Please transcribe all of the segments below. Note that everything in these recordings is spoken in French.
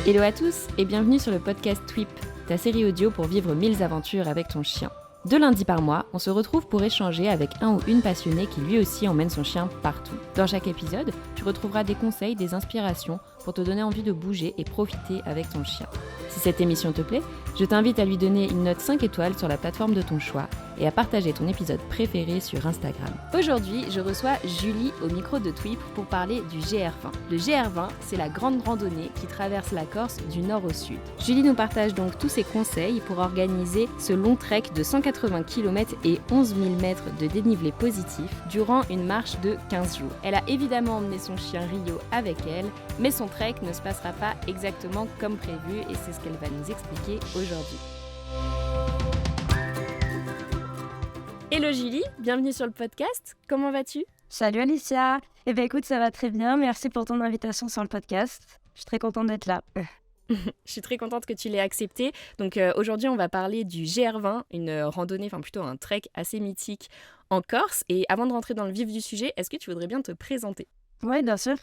Hello à tous et bienvenue sur le podcast Twip, ta série audio pour vivre 1000 aventures avec ton chien. 2 lundis par mois, on se retrouve pour échanger avec un ou une passionnée qui lui aussi emmène son chien partout. Dans chaque épisode, tu retrouveras des conseils, des inspirations pour te donner envie de bouger et profiter avec ton chien. Si cette émission te plaît, je t'invite à lui donner une note 5 étoiles sur la plateforme de ton choix et à partager ton épisode préféré sur Instagram. Aujourd'hui, je reçois Julie au micro de Twip pour parler du GR20. Le GR20, c'est la grande randonnée qui traverse la Corse du nord au sud. Julie nous partage donc tous ses conseils pour organiser ce long trek de 180 km et 11 000 mètres de dénivelé positif durant une marche de 15 jours. Elle a évidemment emmené son chien Rio avec elle, mais son trek ne se passera pas exactement comme prévu et c'est ce qu'elle va nous expliquer aujourd'hui. Hello Julie, bienvenue sur le podcast, comment vas-tu ? Salut Alicia, écoute ça va très bien, merci pour ton invitation sur le podcast, je suis très contente d'être là. Je suis très contente que tu l'aies accepté. Donc aujourd'hui on va parler du GR20, une randonnée, enfin plutôt un trek assez mythique en Corse. Et avant de rentrer dans le vif du sujet, est-ce que tu voudrais bien te présenter ? Oui, bien sûr.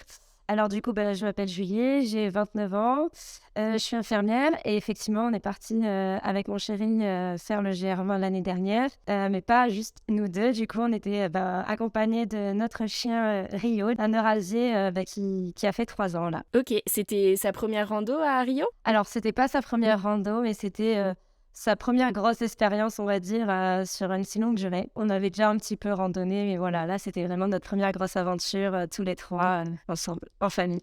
Alors du coup, je m'appelle Julie, j'ai 29 ans, je suis infirmière et effectivement, on est parti avec mon chéri faire le GR20 l'année dernière, mais pas juste nous deux. Du coup, on était accompagnés de notre chien Rio, un Eurasier qui a fait 3 ans là. Ok, c'était sa première rando à Rio ? Alors, c'était pas sa première rando, mais c'était sa première grosse expérience, on va dire, sur une si longue durée. On avait déjà un petit peu randonné, mais voilà, là, c'était vraiment notre première grosse aventure, tous les trois, ensemble, en famille.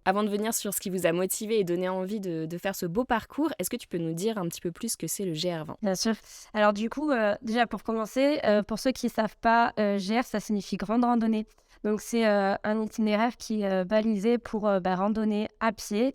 Avant de venir sur ce qui vous a motivé et donné envie de faire ce beau parcours, est-ce que tu peux nous dire un petit peu plus ce que c'est le GR20 ? Bien sûr. Alors du coup, déjà pour commencer, pour ceux qui ne savent pas, GR, ça signifie grande randonnée. Donc c'est un itinéraire qui est balisé pour randonner à pied,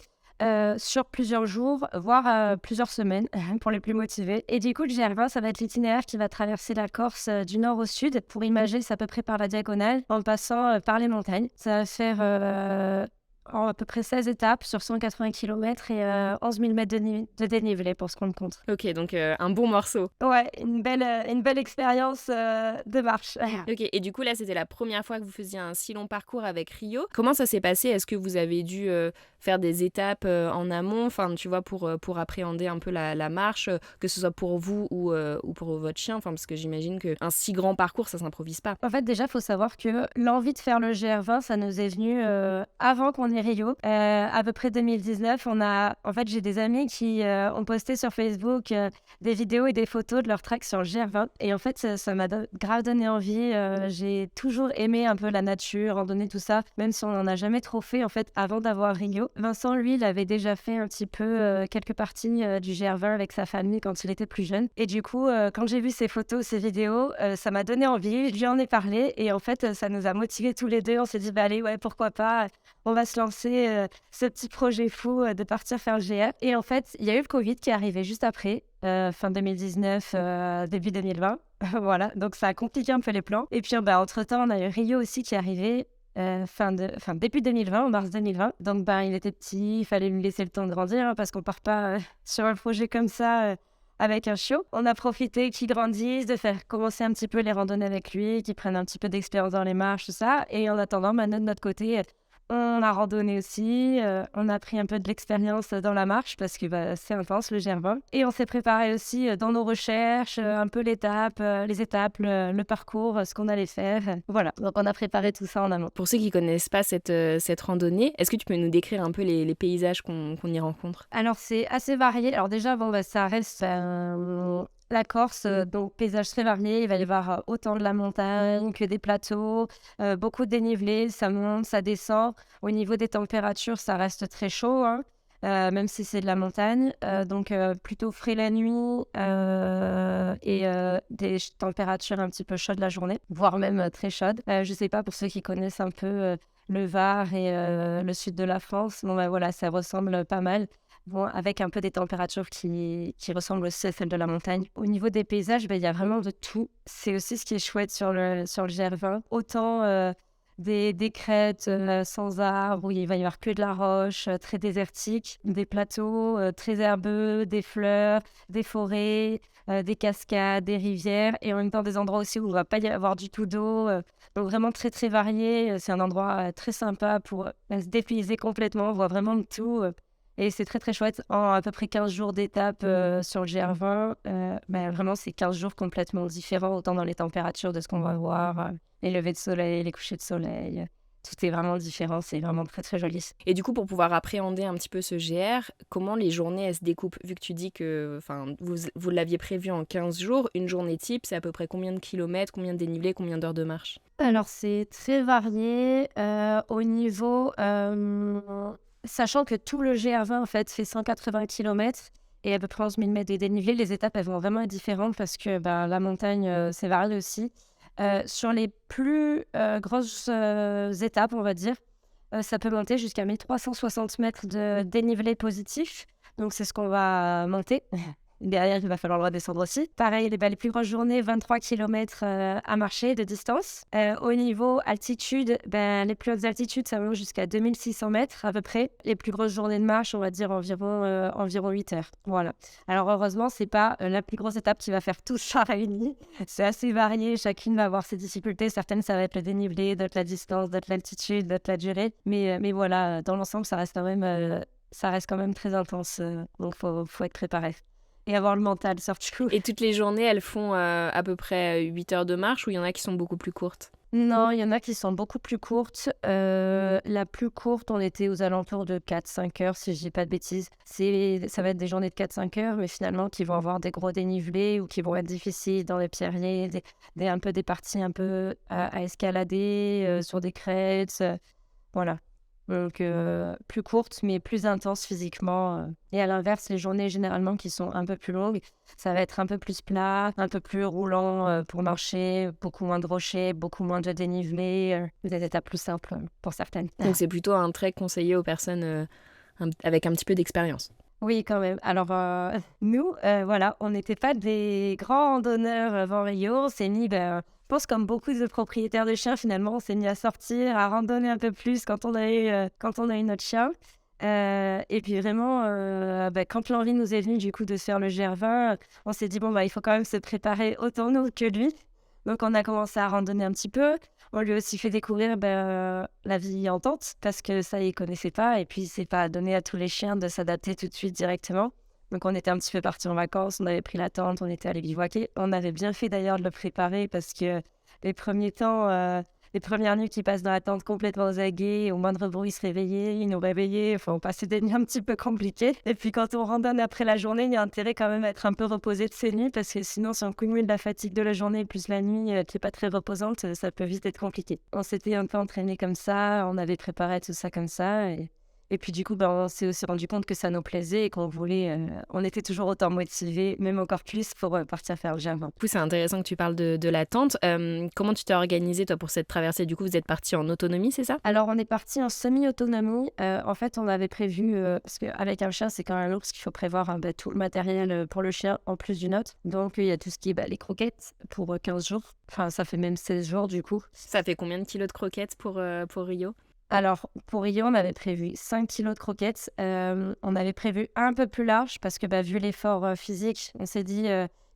sur plusieurs jours, voire plusieurs semaines pour les plus motivés. Et du coup, le GR20, ça va être l'itinéraire qui va traverser la Corse du nord au sud. Pour imager, c'est à peu près par la diagonale, en passant par les montagnes. Ça va faire en à peu près 16 étapes sur 180 km et 11 000 mètres de dénivelé pour ce qu'on compte. Ok, donc un bon morceau. Ouais, une belle expérience de marche. Ok, et du coup là c'était la première fois que vous faisiez un si long parcours avec Rio. Comment ça s'est passé ? Est-ce que vous avez dû faire des étapes en amont, enfin tu vois, pour appréhender un peu la marche, que ce soit pour vous ou pour votre chien, enfin parce que j'imagine qu'un si grand parcours ça s'improvise pas. En fait déjà il faut savoir que l'envie de faire le GR20 ça nous est venu avant qu'on ait Rio. À peu près 2019, j'ai des amis qui ont posté sur Facebook des vidéos et des photos de leur trek sur le GR20 et en fait ça m'a grave donné envie. J'ai toujours aimé un peu la nature, randonnée, tout ça, même si on n'en a jamais trop fait en fait avant d'avoir Rio. Vincent lui il avait déjà fait un petit peu quelques parties du GR20 avec sa famille quand il était plus jeune et du coup quand j'ai vu ces photos, ces vidéos, ça m'a donné envie, je lui en ai parlé et en fait ça nous a motivés tous les deux. On s'est dit allez ouais pourquoi pas, on va se lancer ce petit projet fou de partir faire le GR. Et en fait, il y a eu le Covid qui est arrivé juste après, fin 2019, début 2020. Voilà, donc ça a compliqué un peu les plans. Et puis, entre-temps, on a eu Rio aussi qui est arrivé début 2020, en mars 2020. Donc, il était petit, il fallait lui laisser le temps de grandir parce qu'on part pas sur un projet comme ça avec un chiot. On a profité qu'il grandisse, de faire commencer un petit peu les randonnées avec lui, qu'il prenne un petit peu d'expérience dans les marches, tout ça. Et en attendant, de notre côté, on a randonné aussi, on a pris un peu de l'expérience dans la marche parce que c'est intense le GR20. Et on s'est préparé aussi dans nos recherches, un peu les étapes, le parcours, ce qu'on allait faire. Voilà, donc on a préparé tout ça en amont. Pour ceux qui ne connaissent pas cette randonnée, est-ce que tu peux nous décrire un peu les paysages qu'on y rencontre ? Alors c'est assez varié. Alors déjà, ça reste la Corse, donc paysage très varié. Il va y avoir autant de la montagne que des plateaux, beaucoup de dénivelé, ça monte, ça descend. Au niveau des températures, ça reste très chaud, hein, même si c'est de la montagne. Donc plutôt frais la nuit et des températures un petit peu chaudes la journée, voire même très chaudes. Je ne sais pas pour ceux qui connaissent un peu le Var et le sud de la France. Voilà, ça ressemble pas mal. Bon, avec un peu des températures qui ressemblent aussi à celles de la montagne. Au niveau des paysages, il y a vraiment de tout. C'est aussi ce qui est chouette sur le GR20. Autant des crêtes sans arbres, où il va y avoir que de la roche, très désertique, des plateaux très herbeux, des fleurs, des forêts, des cascades, des rivières, et en même temps des endroits aussi où il ne va pas y avoir du tout d'eau. Donc vraiment très très varié. C'est un endroit très sympa pour se dépayser complètement. On voit vraiment de tout. Et c'est très très chouette. En à peu près 15 jours d'étape sur le GR20, vraiment c'est 15 jours complètement différents, autant dans les températures de ce qu'on va voir, les levées de soleil, les couchers de soleil. Tout est vraiment différent, c'est vraiment très très joli. Et du coup, pour pouvoir appréhender un petit peu ce GR, comment les journées elles se découpent? Vu que tu dis que vous l'aviez prévu en 15 jours, une journée type, c'est à peu près combien de kilomètres, combien de dénivelé, combien d'heures de marche? Alors c'est très varié au niveau, sachant que tout le GR20 en fait fait 180 kilomètres et à peu près 11 000 mètres de dénivelé. Les étapes elles vont vraiment être différentes parce que la montagne c'est varié aussi. Sur les plus grosses étapes, on va dire, ça peut monter jusqu'à 1360 mètres de dénivelé positif. Donc, c'est ce qu'on va monter. Derrière, il va falloir le redescendre aussi. Pareil, les plus grosses journées, 23 kilomètres à marcher de distance. Au niveau altitude, les plus hautes altitudes, ça va jusqu'à 2600 mètres à peu près. Les plus grosses journées de marche, on va dire environ 8 heures. Voilà. Alors, heureusement, c'est pas la plus grosse étape qui va faire tout ça réuni. C'est assez varié. Chacune va avoir ses difficultés. Certaines, ça va être le dénivelé, d'autres la distance, d'autres l'altitude, d'autres la durée. Mais voilà, dans l'ensemble, ça reste quand même très intense. Donc, faut être préparé. Et avoir le mental surtout. Et toutes les journées, elles font à peu près 8 heures de marche ou il y en a qui sont beaucoup plus courtes? Non, il y en a qui sont beaucoup plus courtes. La plus courte, on était aux alentours de 4-5 heures, si je dis pas de bêtises. Ça va être des journées de 4-5 heures, mais finalement qui vont avoir des gros dénivelés ou qui vont être difficiles dans les pierriers, un peu des parties un peu à escalader sur des crêtes. Voilà. Donc, plus courte, mais plus intense physiquement. Et à l'inverse, les journées généralement qui sont un peu plus longues, ça va être un peu plus plat, un peu plus roulant pour marcher, beaucoup moins de rochers, beaucoup moins de dénivelé, des étapes plus simples pour certaines. Donc, c'est plutôt un trek conseillé aux personnes avec un petit peu d'expérience. Oui, quand même. Alors, nous, voilà, on n'était pas des grands randonneurs avant Rio. On s'est mis, je pense comme beaucoup de propriétaires de chiens, finalement, on s'est mis à sortir, à randonner un peu plus quand on a eu notre chien. Et puis vraiment, quand l'envie nous est venue du coup de faire le GR20, on s'est dit, il faut quand même se préparer autant nous que lui. Donc, on a commencé à randonner un petit peu. On lui a aussi fait découvrir la vie en tente parce que ça, il ne connaissait pas. Et puis, c'est pas donné à tous les chiens de s'adapter tout de suite directement. Donc, on était un petit peu partis en vacances. On avait pris la tente, on était allé bivouaquer. On avait bien fait d'ailleurs de le préparer parce que les premiers temps, les premières nuits qui passent dans la tente complètement aux aguets, au moindre bruit, se réveiller, ils nous réveillaient. Enfin, on passait des nuits un petit peu compliquées. Et puis, quand on randonne après la journée, il y a intérêt quand même à être un peu reposé de ces nuits parce que sinon, si on cumule la fatigue de la journée plus la nuit qui n'est pas très reposante, ça peut vite être compliqué. On s'était un peu entraîné comme ça, on avait préparé tout ça comme ça. Et puis du coup, on s'est aussi rendu compte que ça nous plaisait et qu'on voulait, on était toujours autant motivés, même encore plus pour partir faire le GR20. Du coup, c'est intéressant que tu parles de la tente. Comment tu t'es organisé toi pour cette traversée? Du coup, vous êtes partis en autonomie, c'est ça? Alors, on est parti en semi-autonomie. En fait, on avait prévu, parce qu'avec un chien, c'est quand même lourd, parce qu'il faut prévoir tout le matériel pour le chien en plus du nôtre. Donc, il y a tout ce qui est les croquettes pour 15 jours. Enfin, ça fait même 16 jours du coup. Ça fait combien de kilos de croquettes pour Rio? Alors, pour Rio, on avait prévu 5 kilos de croquettes. On avait prévu un peu plus large parce que vu l'effort physique, on s'est dit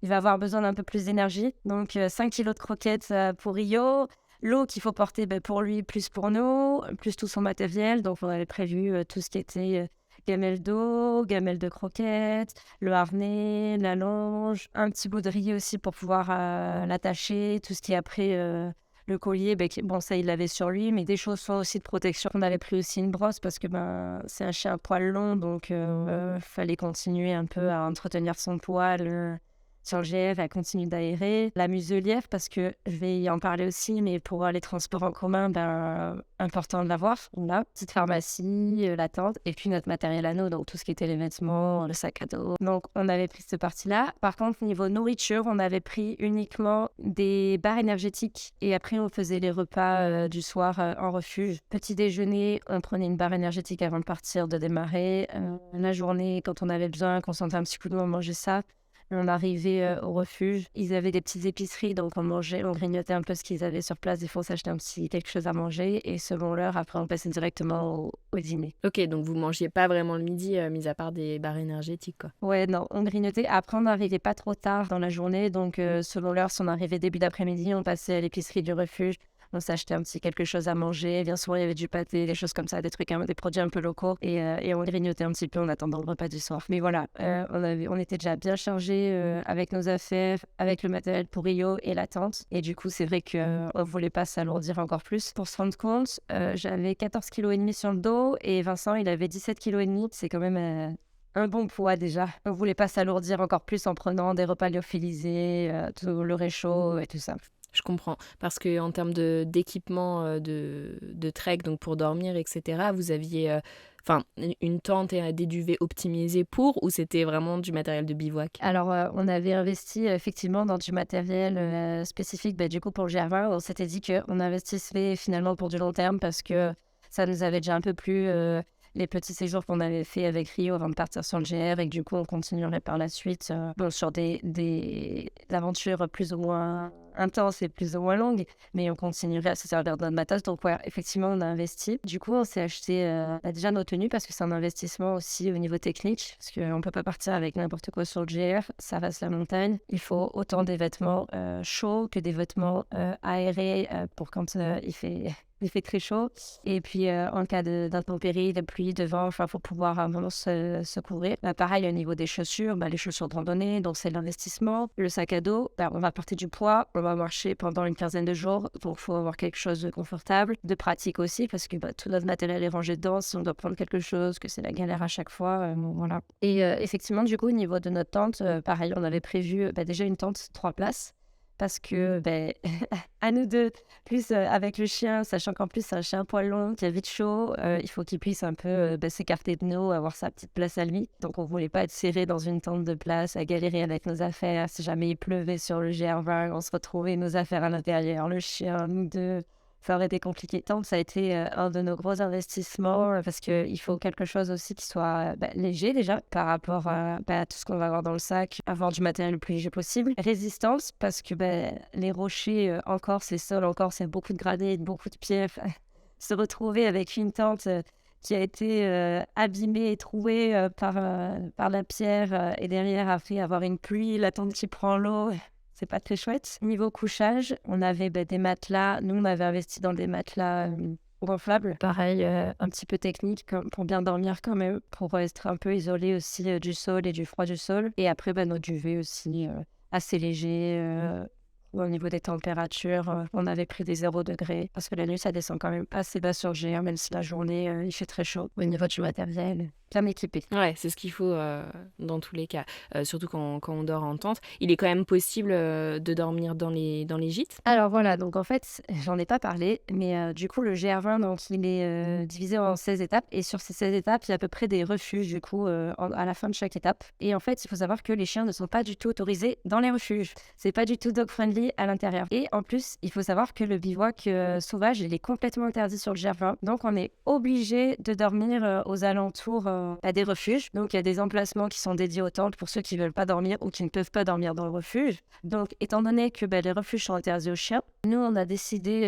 il va avoir besoin d'un peu plus d'énergie. Donc, 5 kilos de croquettes pour Rio. L'eau qu'il faut porter pour lui, plus pour nous, plus tout son matériel. Donc, on avait prévu tout ce qui était gamelle d'eau, gamelle de croquettes, le harnais, la longe, un petit bout de riz aussi pour pouvoir l'attacher, tout ce qui est après... le collier, ça, il l'avait sur lui, mais des chaussons aussi de protection. On avait pris aussi une brosse parce que c'est un chien à poil long, donc fallait continuer un peu à entretenir son poil sur le GR, à continuer d'aérer. La muselière, parce que je vais y en parler aussi, mais pour les transports en commun, important de l'avoir. On a petite pharmacie, la tente, et puis notre matériel à nous, donc tout ce qui était les vêtements, le sac à dos. Donc, on avait pris cette partie-là. Par contre, niveau nourriture, on avait pris uniquement des barres énergétiques, et après, on faisait les repas du soir en refuge. Petit déjeuner, on prenait une barre énergétique avant de partir, de démarrer. La journée, quand on avait besoin, qu'on sentait un petit coup de mou, on mangeait ça. On arrivait au refuge, ils avaient des petites épiceries, donc on mangeait, on grignotait un peu ce qu'ils avaient sur place. Des fois, on s'achetait quelque chose à manger et selon l'heure, après, on passait directement au dîner. Ok, donc vous mangiez pas vraiment le midi, mis à part des barres énergétiques, quoi. Ouais, non, on grignotait. Après, on n'arrivait pas trop tard dans la journée, donc selon l'heure, si on arrivait début d'après-midi, on passait à l'épicerie du refuge. On s'achetait un petit quelque chose à manger. Bien souvent, il y avait du pâté, des choses comme ça, des produits un peu locaux. Et on grignotait un petit peu en attendant le repas du soir. Mais voilà, on était déjà bien chargés avec nos affaires, avec le matériel pour Rio et la tente. Et du coup, c'est vrai qu'on ne voulait pas s'alourdir encore plus. Pour se rendre compte, j'avais 14,5 kg sur le dos et Vincent, il avait 17,5 kg. C'est quand même un bon poids déjà. On voulait pas s'alourdir encore plus en prenant des repas lyophilisés, tout le réchaud et tout ça. Je comprends. Parce qu'en termes d'équipement de trek, donc pour dormir, etc., vous aviez une tente et des duvets optimisés ou c'était vraiment du matériel de bivouac? Alors, on avait investi effectivement dans du matériel spécifique. Du coup, pour le GR20, on s'était dit qu'on investissait finalement pour du long terme parce que ça nous avait déjà un peu plu les petits séjours qu'on avait fait avec Rio avant de partir sur le GR et que du coup, on continuerait par la suite sur des aventures plus ou moins intenses et plus ou moins longues, mais on continuerait à se servir de notre matos. Donc, ouais, effectivement, on a investi. Du coup, on s'est acheté déjà nos tenues parce que c'est un investissement aussi au niveau technique, parce qu'on ne peut pas partir avec n'importe quoi sur le GR, ça reste la montagne. Il faut autant des vêtements chauds que des vêtements aérés pour quand il fait très chaud. Et puis, en cas d'intempéries, de pluie, de vent, il faut pouvoir vraiment se couvrir. Pareil, au niveau des chaussures, les chaussures de randonnée, donc c'est l'investissement. Le sac à dos, on va porter du poids, on va marcher pendant une quinzaine de jours, donc il faut avoir quelque chose de confortable, de pratique aussi, parce que tout notre matériel est rangé dedans. Si on doit prendre quelque chose, que c'est la galère à chaque fois, voilà. Et effectivement, du coup, au niveau de notre tente, pareil, on avait prévu déjà une tente 3 places. Parce que, à nous deux, plus avec le chien, sachant qu'en plus c'est un chien à poil long qui a vite chaud, il faut qu'il puisse un peu s'écarter de nous, avoir sa petite place à lui. Donc on voulait pas être serré dans une tente de place, à galérer avec nos affaires. Si jamais il pleuvait sur le GR20, on se retrouvait nos affaires à l'intérieur, le chien, nous deux. Ça aurait été compliqué. Tant ça a été un de nos gros investissements parce qu'il faut quelque chose aussi qui soit léger déjà par rapport à tout ce qu'on va avoir dans le sac, avoir du matériel le plus léger possible. Résistance parce que les rochers en Corse, les sols en Corse, il y a beaucoup de granit, beaucoup de pierres. Se retrouver avec une tente qui a été abîmée et trouée par la pierre et derrière après avoir une pluie, la tente qui prend l'eau. C'est pas très chouette. Niveau couchage, on avait des matelas. Nous, on avait investi dans des matelas gonflables. Pareil, un petit peu technique pour bien dormir quand même, pour être un peu isolé aussi du sol et du froid du sol. Et après, nos duvets aussi assez légers. Au niveau des températures, on avait pris des 0 degrés parce que la nuit, ça descend quand même assez bas sur le GR, même si la journée, il fait très chaud. Au niveau du matériel, bien équipé. Ouais, c'est ce qu'il faut dans tous les cas, surtout quand on dort en tente. Il est quand même possible de dormir dans les gîtes? Alors voilà, donc en fait, j'en ai pas parlé, mais du coup, le GR20, donc, il est divisé en 16 étapes. Et sur ces 16 étapes, il y a à peu près des refuges, du coup, à la fin de chaque étape. Et en fait, il faut savoir que les chiens ne sont pas du tout autorisés dans les refuges. C'est pas du tout dog-friendly à l'intérieur. Et en plus, il faut savoir que le bivouac sauvage, il est complètement interdit sur le GR20. Donc, on est obligé de dormir aux alentours des refuges. Donc, il y a des emplacements qui sont dédiés aux tentes pour ceux qui veulent pas dormir ou qui ne peuvent pas dormir dans le refuge. Donc, étant donné que les refuges sont interdits aux chiens, nous, on a décidé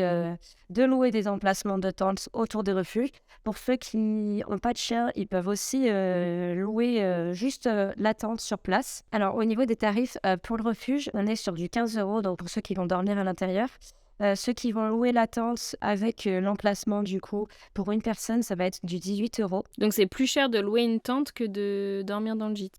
de louer des emplacements de tentes autour des refuges. Pour ceux qui n'ont pas de chien, ils peuvent aussi louer juste la tente sur place. Alors, au niveau des tarifs, pour le refuge, on est sur du 15 €, donc pour ceux qui vont dormir à l'intérieur. Ceux qui vont louer la tente avec l'emplacement, du coup, pour une personne, ça va être du 18 €. Donc c'est plus cher de louer une tente que de dormir dans le gîte?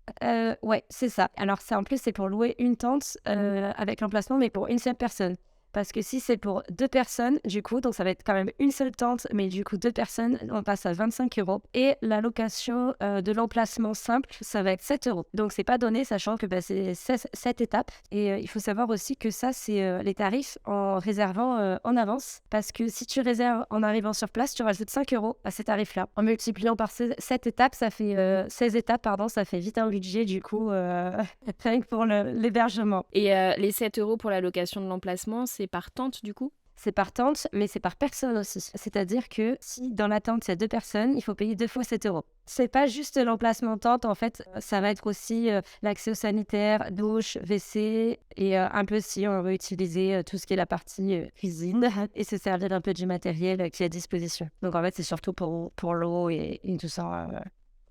Ouais, c'est ça. Alors, ça, en plus, c'est pour louer une tente avec l'emplacement, mais pour une seule personne. Parce que si c'est pour 2 personnes, du coup, donc ça va être quand même une seule tente, mais du coup 2 personnes, on passe à 25 €. Et la location de l'emplacement simple, ça va être 7 €. Donc c'est pas donné, sachant que c'est 7 étapes. Et il faut savoir aussi que ça, c'est les tarifs en réservant en avance. Parce que si tu réserves en arrivant sur place, tu rajoutes 5 € à ces tarifs-là. En multipliant par 7 étapes, ça fait 16 étapes, pardon, ça fait vite un budget, du coup, rien que pour l'hébergement. Et les 7 € pour la location de l'emplacement, c'est par tente, du coup? c'est par tente, mais c'est par personne aussi. C'est-à-dire que si dans la tente, il y a 2 personnes, il faut payer 2 fois 7 €. C'est pas juste l'emplacement tente, en fait, ça va être aussi l'accès aux sanitaires, douche, WC et un peu si on veut utiliser tout ce qui est la partie cuisine et se servir un peu du matériel qui est à disposition. Donc en fait, c'est surtout pour l'eau et tout ça,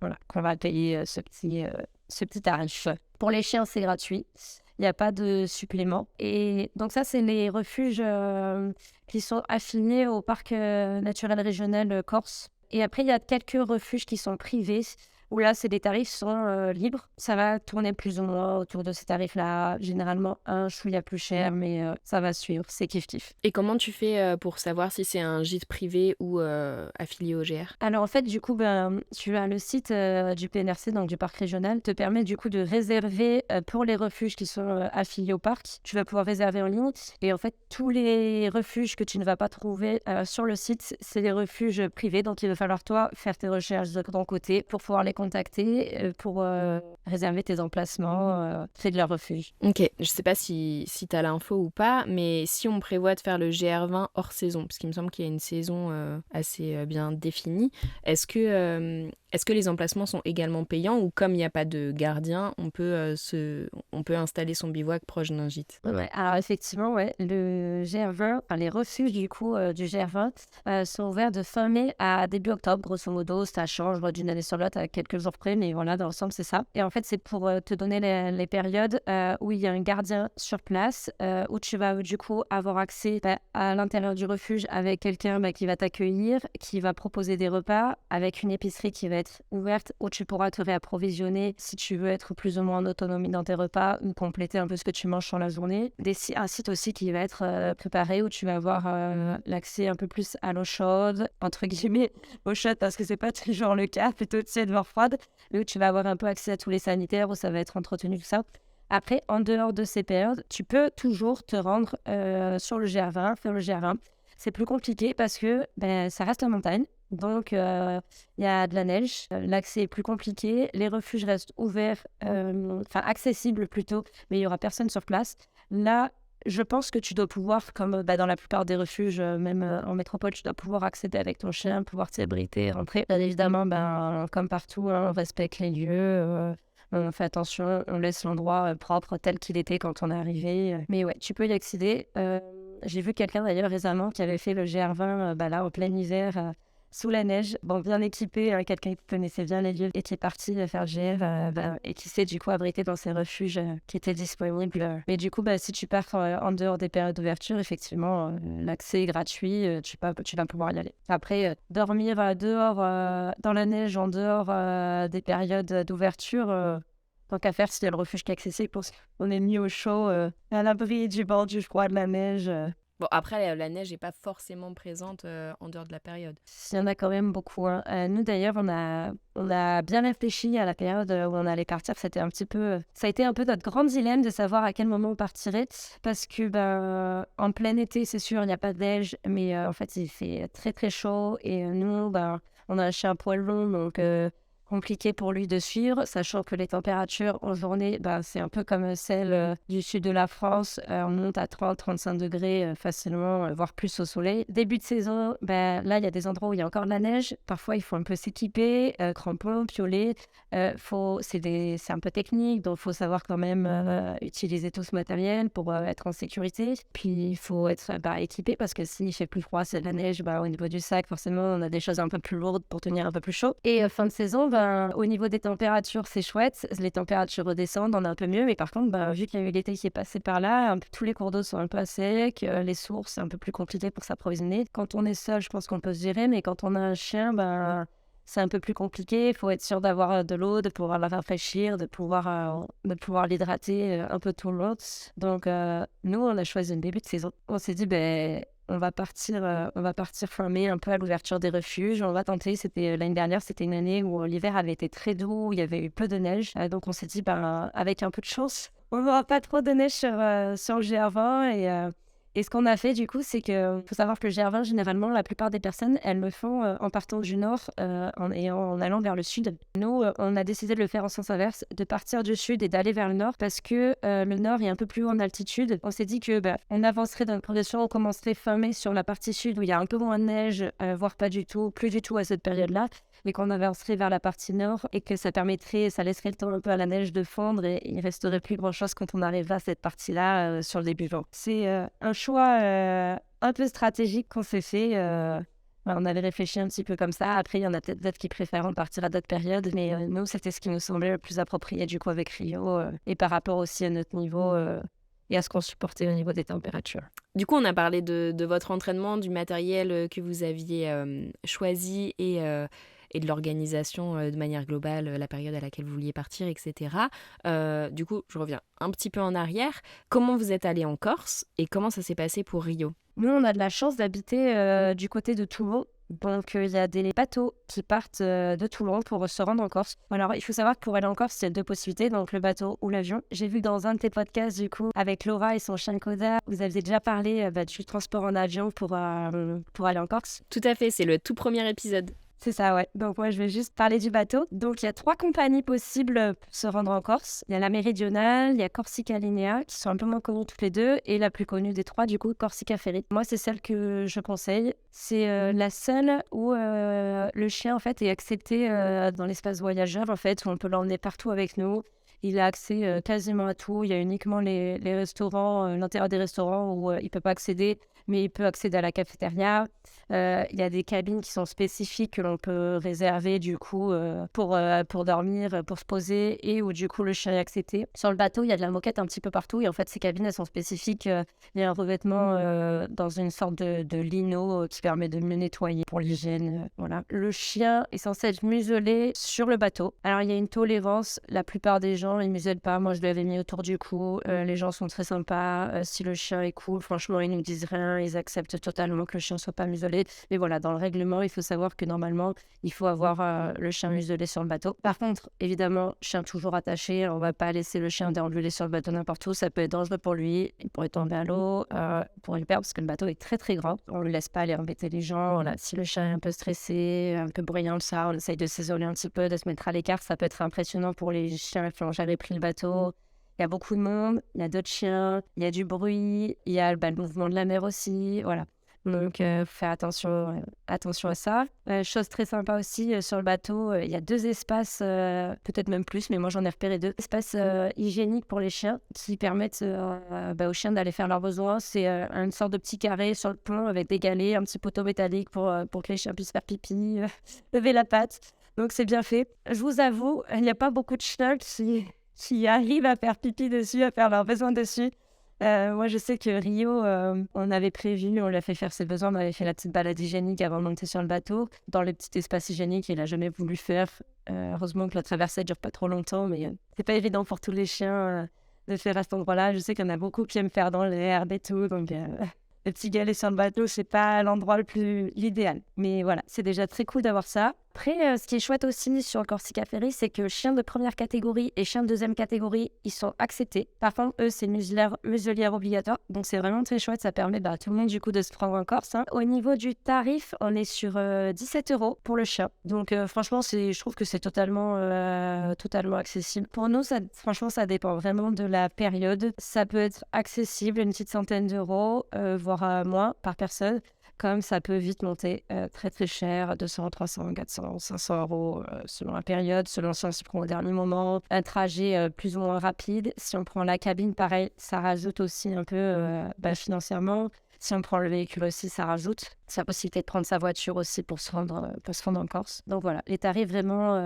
voilà, qu'on va payer ce petit tarif. Pour les chiens, c'est gratuit. Il n'y a pas de supplément. Et donc ça, c'est les refuges qui sont affiliés au parc naturel régional Corse. Et après, il y a quelques refuges qui sont privés, où là, c'est des tarifs sont libres. Ça va tourner plus ou moins autour de ces tarifs-là. Généralement, un chouïa plus cher, mais ça va suivre. C'est kiff-kiff. Et comment tu fais pour savoir si c'est un gîte privé ou affilié au GR? Alors en fait, du coup, tu as le site du PNRC, donc du parc régional, te permet du coup de réserver pour les refuges qui sont affiliés au parc. Tu vas pouvoir réserver en ligne. Et en fait, tous les refuges que tu ne vas pas trouver sur le site, c'est des refuges privés. Donc il va falloir toi faire tes recherches de ton côté pour pouvoir les contacter pour réserver tes emplacements près de leur refuge. Ok, je sais pas si tu as l'info ou pas, mais si on prévoit de faire le GR20 hors saison, parce qu'il me semble qu'il y a une saison assez bien définie, est-ce que les emplacements sont également payants ou comme il n'y a pas de gardien, on peut installer son bivouac proche d'un gîte? Ouais, alors effectivement, ouais, le GR20, enfin, les refuges du coup du GR20 sont ouverts de fin mai à début octobre, grosso modo. Ça change d'une année sur l'autre à quelques jours près, mais voilà, dans l'ensemble, c'est ça. Et en fait, c'est pour te donner les périodes où il y a un gardien sur place, où tu vas du coup avoir accès à l'intérieur du refuge avec quelqu'un qui va t'accueillir, qui va proposer des repas, avec une épicerie qui va être ouverte, où tu pourras te réapprovisionner si tu veux être plus ou moins en autonomie dans tes repas ou compléter un peu ce que tu manges sur la journée. Un site aussi qui va être préparé où tu vas avoir l'accès un peu plus à l'eau chaude, entre guillemets, eau chaude parce que c'est pas toujours le cas, plutôt tiède voire froide, mais où tu vas avoir un peu accès à tous les sanitaires, où ça va être entretenu, tout ça. Après, en dehors de ces périodes, tu peux toujours te rendre sur le GR20, faire le GR20. C'est plus compliqué parce que ça reste en montagne. Donc, il y a de la neige, l'accès est plus compliqué, les refuges restent ouverts, accessibles plutôt, mais il n'y aura personne sur place. Là, je pense que tu dois pouvoir, comme dans la plupart des refuges, même en métropole, tu dois pouvoir accéder avec ton chien, pouvoir t'y abriter, rentrer. Bien évidemment, comme partout, on respecte les lieux, on fait attention, on laisse l'endroit propre tel qu'il était quand on est arrivé. Mais ouais, tu peux y accéder. J'ai vu quelqu'un d'ailleurs récemment qui avait fait le GR20 là, en plein hiver, sous la neige, bien équipé, quelqu'un qui connaissait bien les lieux et qui est parti faire le GR et qui s'est du coup abrité dans ces refuges qui étaient disponibles. Mais du coup, si tu pars en dehors des périodes d'ouverture, effectivement, l'accès est gratuit, tu vas pouvoir y aller. Après, dormir dehors dans la neige, en dehors des périodes d'ouverture, tant qu'à faire, s'il y a le refuge qui est accessible, on est mis au chaud, à l'abri du vent, du froid, de la neige. Bon, après, la neige n'est pas forcément présente en dehors de la période. Il y en a quand même beaucoup. Nous, d'ailleurs, on a bien réfléchi à la période où on allait partir. Ça a été un peu notre grand dilemme de savoir à quel moment on partirait. Parce que, en plein été, c'est sûr, il n'y a pas de neige. Mais en fait, il fait très, très chaud. Et nous, on a un chien poil long, donc compliqué pour lui de suivre, sachant que les températures en journée, c'est un peu comme celles du sud de la France. On monte à 30-35 degrés facilement, voire plus au soleil. Début de saison, là, il y a des endroits où il y a encore de la neige. Parfois, il faut un peu s'équiper, crampons, piolets. C'est un peu technique, donc il faut savoir quand même utiliser tout ce matériel pour être en sécurité. Puis, il faut être équipé parce que s'il fait plus froid, c'est de la neige, au niveau du sac, forcément, on a des choses un peu plus lourdes pour tenir un peu plus chaud. Et fin de saison, au niveau des températures, c'est chouette. Les températures redescendent, on est un peu mieux. Mais par contre, vu qu'il y a eu l'été qui est passé par là, tous les cours d'eau sont un peu à sec. Les sources, c'est un peu plus compliqué pour s'approvisionner. Quand on est seul, je pense qu'on peut se gérer. Mais quand on a un chien, c'est un peu plus compliqué. Il faut être sûr d'avoir de l'eau, de pouvoir la rafraîchir, de pouvoir l'hydrater un peu tout le long. Donc, nous, on a choisi une début de saison. On s'est dit, on va partir fin mai un peu à l'ouverture des refuges. On va tenter. L'année dernière, c'était une année où l'hiver avait été très doux, où il y avait eu peu de neige. Donc, on s'est dit, avec un peu de chance, on n'aura pas trop de neige sur le GR20 Et ce qu'on a fait du coup, c'est que faut savoir que le GR20, généralement, la plupart des personnes, elles le font en partant du nord et en allant vers le sud. Nous, on a décidé de le faire en sens inverse, de partir du sud et d'aller vers le nord parce que le nord est un peu plus haut en altitude. On s'est dit que on avancerait dans une progression, on commencerait fin mai sur la partie sud où il y a un peu moins de neige, voire pas du tout, plus du tout à cette période-là, mais qu'on avancerait vers la partie nord et que ça laisserait le temps un peu à la neige de fondre et il resterait plus grand-chose quand on arrivera à cette partie-là sur le début juin. C'est un choix un peu stratégique qu'on s'est fait. On avait réfléchi un petit peu comme ça. Après, il y en a peut-être d'autres qui préfèrent partir à d'autres périodes, mais nous, c'était ce qui nous semblait le plus approprié du coup avec Rio et par rapport aussi à notre niveau et à ce qu'on supportait au niveau des températures. Du coup, on a parlé de votre entraînement, du matériel que vous aviez choisi et de l'organisation de manière globale, la période à laquelle vous vouliez partir, etc. Du coup, je reviens un petit peu en arrière. Comment vous êtes allé en Corse et comment ça s'est passé pour Rio ? Nous, on a de la chance d'habiter du côté de Toulon. Donc, il y a des bateaux qui partent de Toulon pour se rendre en Corse. Alors, il faut savoir que pour aller en Corse, il y a deux possibilités, donc le bateau ou l'avion. J'ai vu dans un de tes podcasts, du coup, avec Laura et son chien Koda, vous aviez déjà parlé du transport en avion pour aller en Corse. Tout à fait, c'est le tout premier épisode. C'est ça, ouais. Donc moi, je vais juste parler du bateau. Donc il y a 3 compagnies possibles pour se rendre en Corse. Il y a la Méridionale, il y a Corsica Linea, qui sont un peu moins connues toutes les deux, et la plus connue des 3, du coup, Corsica Ferry. Moi, c'est celle que je conseille. C'est la seule où le chien, en fait, est accepté dans l'espace voyageur, en fait, où on peut l'emmener partout avec nous. Il a accès quasiment à tout. Il y a uniquement les restaurants, l'intérieur des restaurants où il ne peut pas accéder, mais il peut accéder à la cafétéria. Il y a des cabines qui sont spécifiques que l'on peut réserver du coup pour dormir, pour se poser et où du coup le chien est accepté. Sur le bateau, il y a de la moquette un petit peu partout et en fait ces cabines elles sont spécifiques. Il y a un revêtement dans une sorte de lino qui permet de mieux nettoyer pour l'hygiène. Voilà. Le chien est censé être muselé sur le bateau. Alors il y a une tolérance. La plupart des gens ils muselent pas. Moi je l'avais mis autour du cou. Les gens sont très sympas. Si le chien est cool, franchement ils nous disent rien. Ils acceptent totalement que le chien soit pas muselé. Mais voilà, dans le règlement, il faut savoir que normalement, il faut avoir le chien muselé sur le bateau. Par contre, évidemment, chien toujours attaché, on va pas laisser le chien déambuler sur le bateau n'importe où. Ça peut être dangereux pour lui. Il pourrait tomber à l'eau, pourrait le perdre parce que le bateau est très très grand. On ne laisse pas aller embêter les gens. Voilà. Si le chien est un peu stressé, un peu bruyant, ça, on essaye de s'isoler un petit peu, de se mettre à l'écart. Ça peut être impressionnant pour les chiens qui ont jamais pris le bateau. Il y a beaucoup de monde, il y a d'autres chiens, il y a du bruit, il y a le mouvement de la mer aussi, voilà. Donc, faire attention à ça. Chose très sympa aussi, sur le bateau, il y a 2 espaces, peut-être même plus, mais moi j'en ai repéré 2. Espaces hygiéniques pour les chiens qui permettent aux chiens d'aller faire leurs besoins. C'est une sorte de petit carré sur le pont avec des galets, un petit poteau métallique pour que les chiens puissent faire pipi, lever la patte. Donc c'est bien fait. Je vous avoue, il n'y a pas beaucoup de chiens qui arrivent à faire pipi dessus, à faire leurs besoins dessus. Moi, je sais que Rio, on avait prévu, on lui a fait faire ses besoins, on avait fait la petite balade hygiénique avant de monter sur le bateau. Dans le petit espace hygiénique, il n'a jamais voulu faire. Heureusement que la traversée ne dure pas trop longtemps, mais c'est pas évident pour tous les chiens de faire à cet endroit-là. Je sais qu'il y en a beaucoup qui aiment faire dans les herbes et tout, donc le petit galet sur le bateau, c'est pas l'endroit l'idéal. Mais voilà, c'est déjà très cool d'avoir ça. Après, ce qui est chouette aussi sur Corsica Ferry, c'est que chiens de première catégorie et chiens de deuxième catégorie, ils sont acceptés. Par contre, eux, c'est muselière obligatoire. Donc, c'est vraiment très chouette. Ça permet à tout le monde, du coup, de se prendre en Corse. Hein. Au niveau du tarif, on est sur 17 € pour le chien. Donc, franchement, je trouve que c'est totalement accessible. Pour nous, franchement, ça dépend vraiment de la période. Ça peut être accessible, une petite centaine d'euros, voire moins par personne. Comme ça peut vite monter très très cher, 200, 300, 400, 500 € selon la période, selon si on se prend au dernier moment. Un trajet plus ou moins rapide. Si on prend la cabine, pareil, ça rajoute aussi un peu financièrement. Si on prend le véhicule aussi, ça rajoute. C'est la possibilité de prendre sa voiture aussi pour se rendre en Corse. Donc voilà, les tarifs vraiment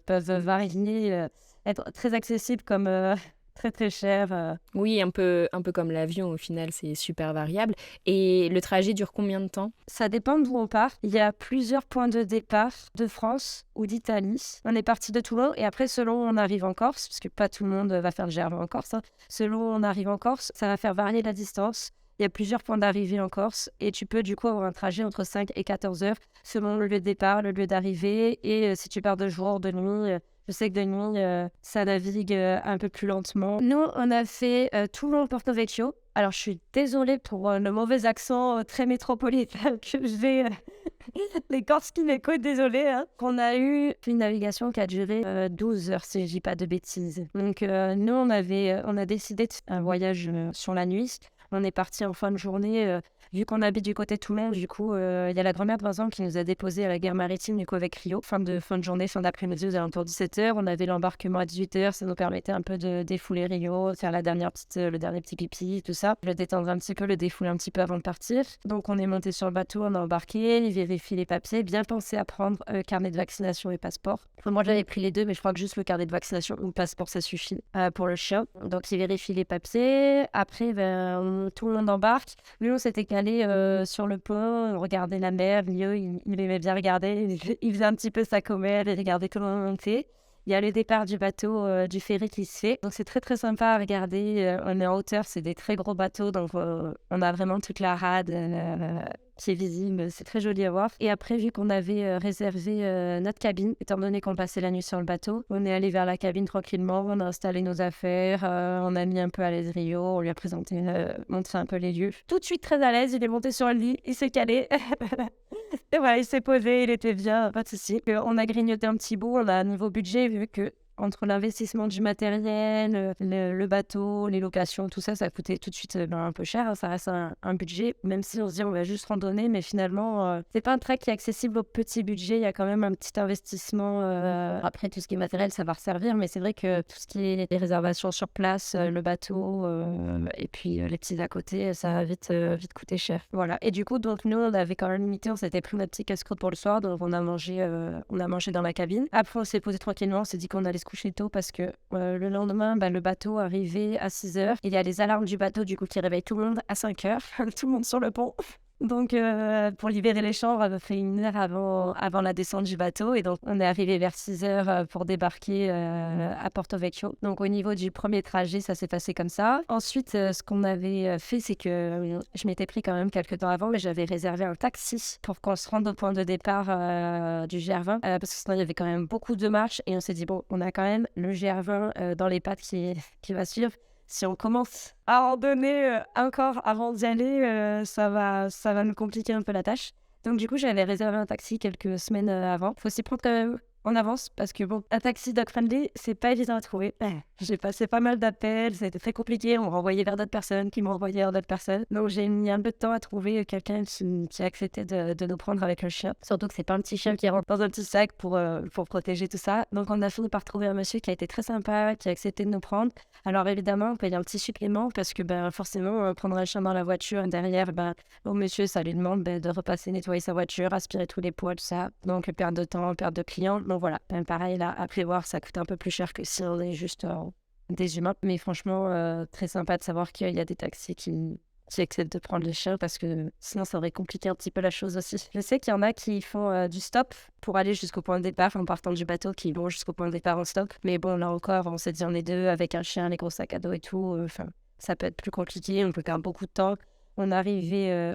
peuvent varier, être très accessibles comme... très très cher. Oui, un peu comme l'avion au final, c'est super variable. Et le trajet dure combien de temps ? Ça dépend d'où on part. Il y a plusieurs points de départ de France ou d'Italie. On est parti de Toulon et après selon où on arrive en Corse, parce que pas tout le monde va faire le GR20 en Corse, hein. Selon où on arrive en Corse, ça va faire varier la distance. Il y a plusieurs points d'arrivée en Corse et tu peux du coup avoir un trajet entre 5 et 14 heures selon le lieu de départ, le lieu d'arrivée et si tu pars de jour, de nuit. Je sais que de nuit, ça navigue un peu plus lentement. Nous, on a fait Toulon-Porto Vecchio. Alors, je suis désolée pour le mauvais accent très métropolitain que j'ai. Les Corses qui m'écoutent, désolée. Hein. On a eu une navigation qui a duré 12 heures, si je dis pas de bêtises. Donc, nous, on a décidé de faire un voyage sur la nuit. On est parti en fin de journée. Vu qu'on habite du côté de Toulon, du coup, il y a la grand-mère de Vincent qui nous a déposés à la gare maritime, du coup, avec Rio. Fin de journée, fin d'après-midi, aux alentours de 17h. On avait l'embarquement à 18h. Ça nous permettait un peu de défouler Rio, faire le dernier petit pipi, tout ça. Le détendre un petit peu, le défouler un petit peu avant de partir. Donc, on est monté sur le bateau, on a embarqué, il vérifie les papiers. Bien pensé à prendre carnet de vaccination et passeport. Enfin, moi, j'avais pris les deux, mais je crois que juste le carnet de vaccination ou le passeport, ça suffit pour le chien. Donc, il vérifie les papiers. Après, tout le monde embarque. Lui, on s'était calé sur le pont, on regardait la mer. Lio, il aimait bien regarder. Il faisait un petit peu sa commère et regardait comment on montait. Il y a le départ du bateau, du ferry qui se fait. Donc, c'est très, très sympa à regarder. On est en hauteur, c'est des très gros bateaux. Donc, on a vraiment toute la rade qui est visible. C'est très joli à voir. Et après, vu qu'on avait réservé notre cabine, étant donné qu'on passait la nuit sur le bateau, on est allé vers la cabine tranquillement. On a installé nos affaires. On a mis un peu à l'aise Rio. On lui a montré un peu les lieux. Tout de suite très à l'aise. Il est monté sur le lit. Il s'est calé. Et voilà, il s'est posé, il était bien, pas de souci. On a grignoté un petit bout, on a un nouveau budget, vu que entre l'investissement du matériel, le bateau, les locations, tout ça, ça coûtait tout de suite un peu cher. Hein, ça reste un budget, même si on se dit on va juste randonner, mais finalement, c'est pas un trek qui est accessible au petit budget. Il y a quand même un petit investissement. Après, tout ce qui est matériel, ça va resservir, mais c'est vrai que tout ce qui est les réservations sur place, le bateau, et puis les petits à côté, ça va vite coûter cher. Voilà. Et du coup, donc nous, on avait quand même limité, on s'était pris notre petit casse-croûte pour le soir, donc on a mangé dans la cabine. Après, on s'est posé tranquillement, on s'est dit qu'on allait se coucher tôt parce que le lendemain, le bateau arrivait à 6h. Il y a les alarmes du bateau, du coup, qui réveillent tout le monde à 5h. Tout le monde sur le pont. Donc, pour libérer les chambres, on a fait 1 heure avant la descente du bateau. Et donc, on est arrivé vers 6h pour débarquer à Porto Vecchio. Donc, au niveau du premier trajet, ça s'est passé comme ça. Ensuite, ce qu'on avait fait, c'est que je m'étais pris quand même quelques temps avant, mais j'avais réservé un taxi pour qu'on se rende au point de départ du GR20. Parce que sinon, il y avait quand même beaucoup de marches. Et on s'est dit, bon, on a quand même le GR20 dans les pattes qui va suivre. Si on commence à randonner encore avant d'y aller, ça va nous compliquer un peu la tâche. Donc du coup, j'avais réservé un taxi quelques semaines avant. Faut s'y prendre quand même en avance parce que bon, un taxi dog-friendly, c'est pas évident à trouver. J'ai passé pas mal d'appels, ça a été très compliqué. On me renvoyait vers d'autres personnes qui me renvoyaient vers d'autres personnes. Donc j'ai mis un peu de temps à trouver quelqu'un qui a accepté de nous prendre avec le chien. Surtout que c'est pas un petit chien qui rentre dans un petit sac pour protéger tout ça. Donc on a fini par trouver un monsieur qui a été très sympa, qui a accepté de nous prendre. Alors évidemment, on paye un petit supplément parce que forcément, prendre un chien dans la voiture, derrière, au monsieur, ça lui demande de repasser, nettoyer sa voiture, aspirer tous les poils, tout ça. Donc perte de temps, perte de clients. Donc voilà, pareil, là, à prévoir, ça coûte un peu plus cher que si on est juste des humains. Mais franchement, très sympa de savoir qu'il y a des taxis qui acceptent de prendre le chien parce que sinon, ça aurait compliqué un petit peu la chose aussi. Je sais qu'il y en a qui font du stop pour aller jusqu'au point de départ en partant du bateau, qui vont jusqu'au point de départ en stop. Mais bon, là encore, on s'est dit on est deux avec un chien, les gros sacs à dos et tout. Ça peut être plus compliqué, on peut perdre beaucoup de temps. On arrivait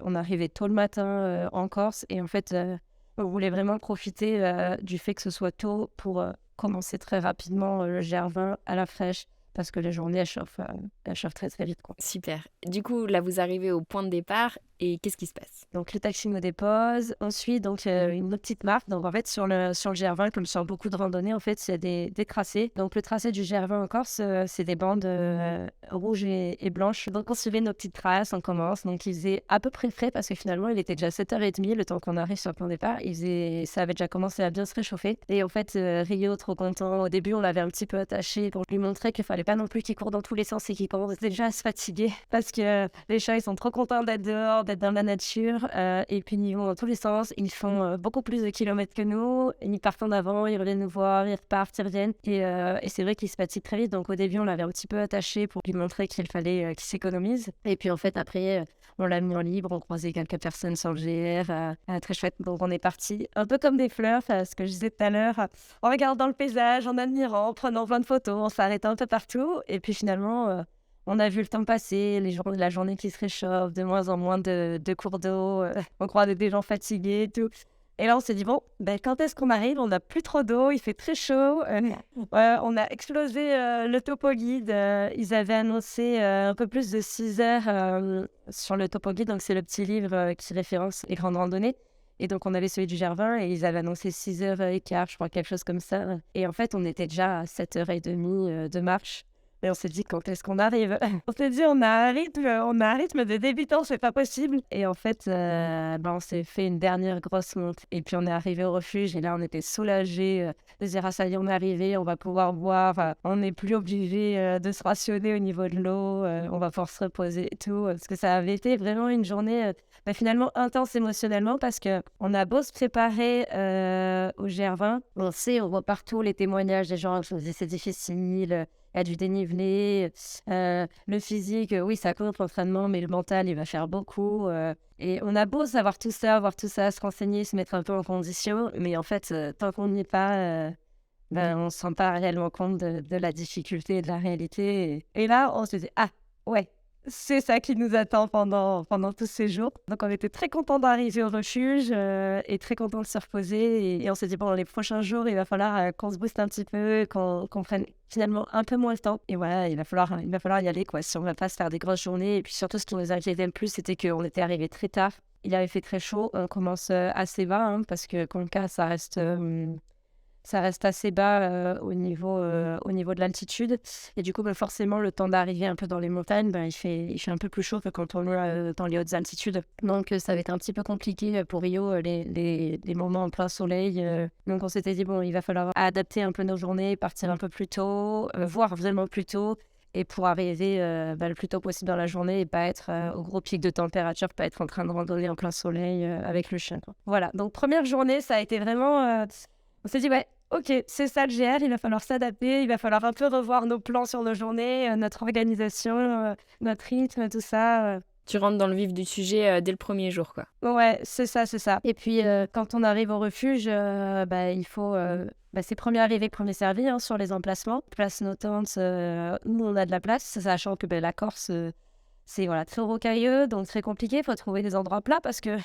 tôt le matin en Corse et en fait, on voulait vraiment profiter du fait que ce soit tôt pour commencer très rapidement le GR20 à la fraîche parce que les journées, elles chauffent très très vite, quoi. Super. Du coup, là, vous arrivez au point de départ et qu'est-ce qui se passe? Donc, le taxi me dépose. Ensuite, une autre petite marque. Donc, en fait, sur le GR20, comme sur beaucoup de randonnées, en fait, il y a des tracés. Donc, le tracé du GR20 en Corse, c'est des bandes rouges et blanches. Donc, on suivait nos petites traces, on commence. Donc, il faisait à peu près frais parce que finalement, il était déjà 7h30 le temps qu'on arrive sur le point de départ. Ça avait déjà commencé à bien se réchauffer. Et en fait, Rio, trop content. Au début, on l'avait un petit peu attaché pour lui montrer qu'il fallait pas non plus qu'il court dans tous les sens et qu'il commence déjà à se fatiguer parce que les chats, ils sont trop contents d'être dehors, d'être dans la nature, et puis ils vont dans tous les sens. Ils font beaucoup plus de kilomètres que nous. Ils partent en avant, ils reviennent nous voir, ils repartent, ils reviennent. Et c'est vrai qu'ils se fatiguent très vite. Donc au début, on l'avait un petit peu attaché pour lui montrer qu'il fallait qu'il s'économise. Et puis en fait, après, on l'a mis en libre, on croisait quelques personnes sur le GR, très chouette. Donc on est parti un peu comme des fleurs, ce que je disais tout à l'heure, en regardant le paysage, en admirant, en prenant plein de photos, en s'arrêtant un peu partout. Et puis finalement, on a vu le temps passer, la journée qui se réchauffe, de moins en moins de cours d'eau, on croise des gens fatigués et tout. Et là, on s'est dit, bon, quand est-ce qu'on arrive? On n'a plus trop d'eau, il fait très chaud. On a explosé le topo guide. Ils avaient annoncé un peu plus de 6 heures sur le topo guide. Donc, c'est le petit livre qui référence les grandes randonnées. Et donc, on avait celui du Gervin et ils avaient annoncé 6h15, je crois, quelque chose comme ça. Et en fait, on était déjà à 7h30 de marche. Et on s'est dit, quand est-ce qu'on arrive? On s'est dit, on a un rythme de débutant, c'est pas possible. Et en fait, on s'est fait une dernière grosse monte. Et puis, on est arrivé au refuge. Et là, on était soulagés de se dire, ah, ça y est, on est arrivé, on va pouvoir boire. On n'est plus obligé de se rationner au niveau de l'eau. On va pouvoir se reposer et tout. Parce que ça avait été vraiment une journée finalement intense émotionnellement parce qu'on a beau se préparer au GR20. On voit partout les témoignages des gens qui disaient c'est difficile. Il y a du dénivelé, le physique, oui, ça compte l'entraînement, mais le mental, il va faire beaucoup. Et on a beau savoir tout ça, voir tout ça, se renseigner, se mettre un peu en condition, mais en fait, tant qu'on n'y est pas, on ne se rend pas réellement compte de la difficulté et de la réalité. Et là, on se dit, ah, ouais, c'est ça qui nous attend pendant tous ces jours. Donc, on était très contents d'arriver au refuge et très contents de se reposer. Et on s'est dit, bon, les prochains jours, il va falloir qu'on se booste un petit peu, qu'on prenne finalement un peu moins le temps. Et voilà, il va falloir y aller, quoi, si on ne va pas se faire des grosses journées. Et puis surtout, ce qui nous inquiétait le plus, c'était qu'on était arrivé très tard. Il avait fait très chaud. On commence assez bas, parce que Konka, ça reste assez bas au niveau de l'altitude. Et du coup, forcément, le temps d'arriver un peu dans les montagnes, il fait un peu plus chaud que quand on est dans les hautes altitudes. Donc, ça va être un petit peu compliqué pour Rio, les moments en plein soleil. Donc, on s'était dit, bon, il va falloir adapter un peu nos journées, partir un peu plus tôt, voire vraiment plus tôt, et pour arriver le plus tôt possible dans la journée et pas être au gros pic de température, pas être en train de randonner en plein soleil avec le chien, quoi. Voilà, donc première journée, ça a été vraiment... on s'est dit, ouais, ok, c'est ça le GR, il va falloir s'adapter, il va falloir un peu revoir nos plans sur nos journées, notre organisation, notre rythme, tout ça. Tu rentres dans le vif du sujet dès le premier jour, quoi. Ouais, c'est ça. Et puis, quand on arrive au refuge, il faut... c'est premier arrivé, premier servi sur les emplacements. Place nos tentes où on a de la place, sachant que la Corse, c'est très rocailleux, donc très compliqué. Il faut trouver des endroits plats parce que...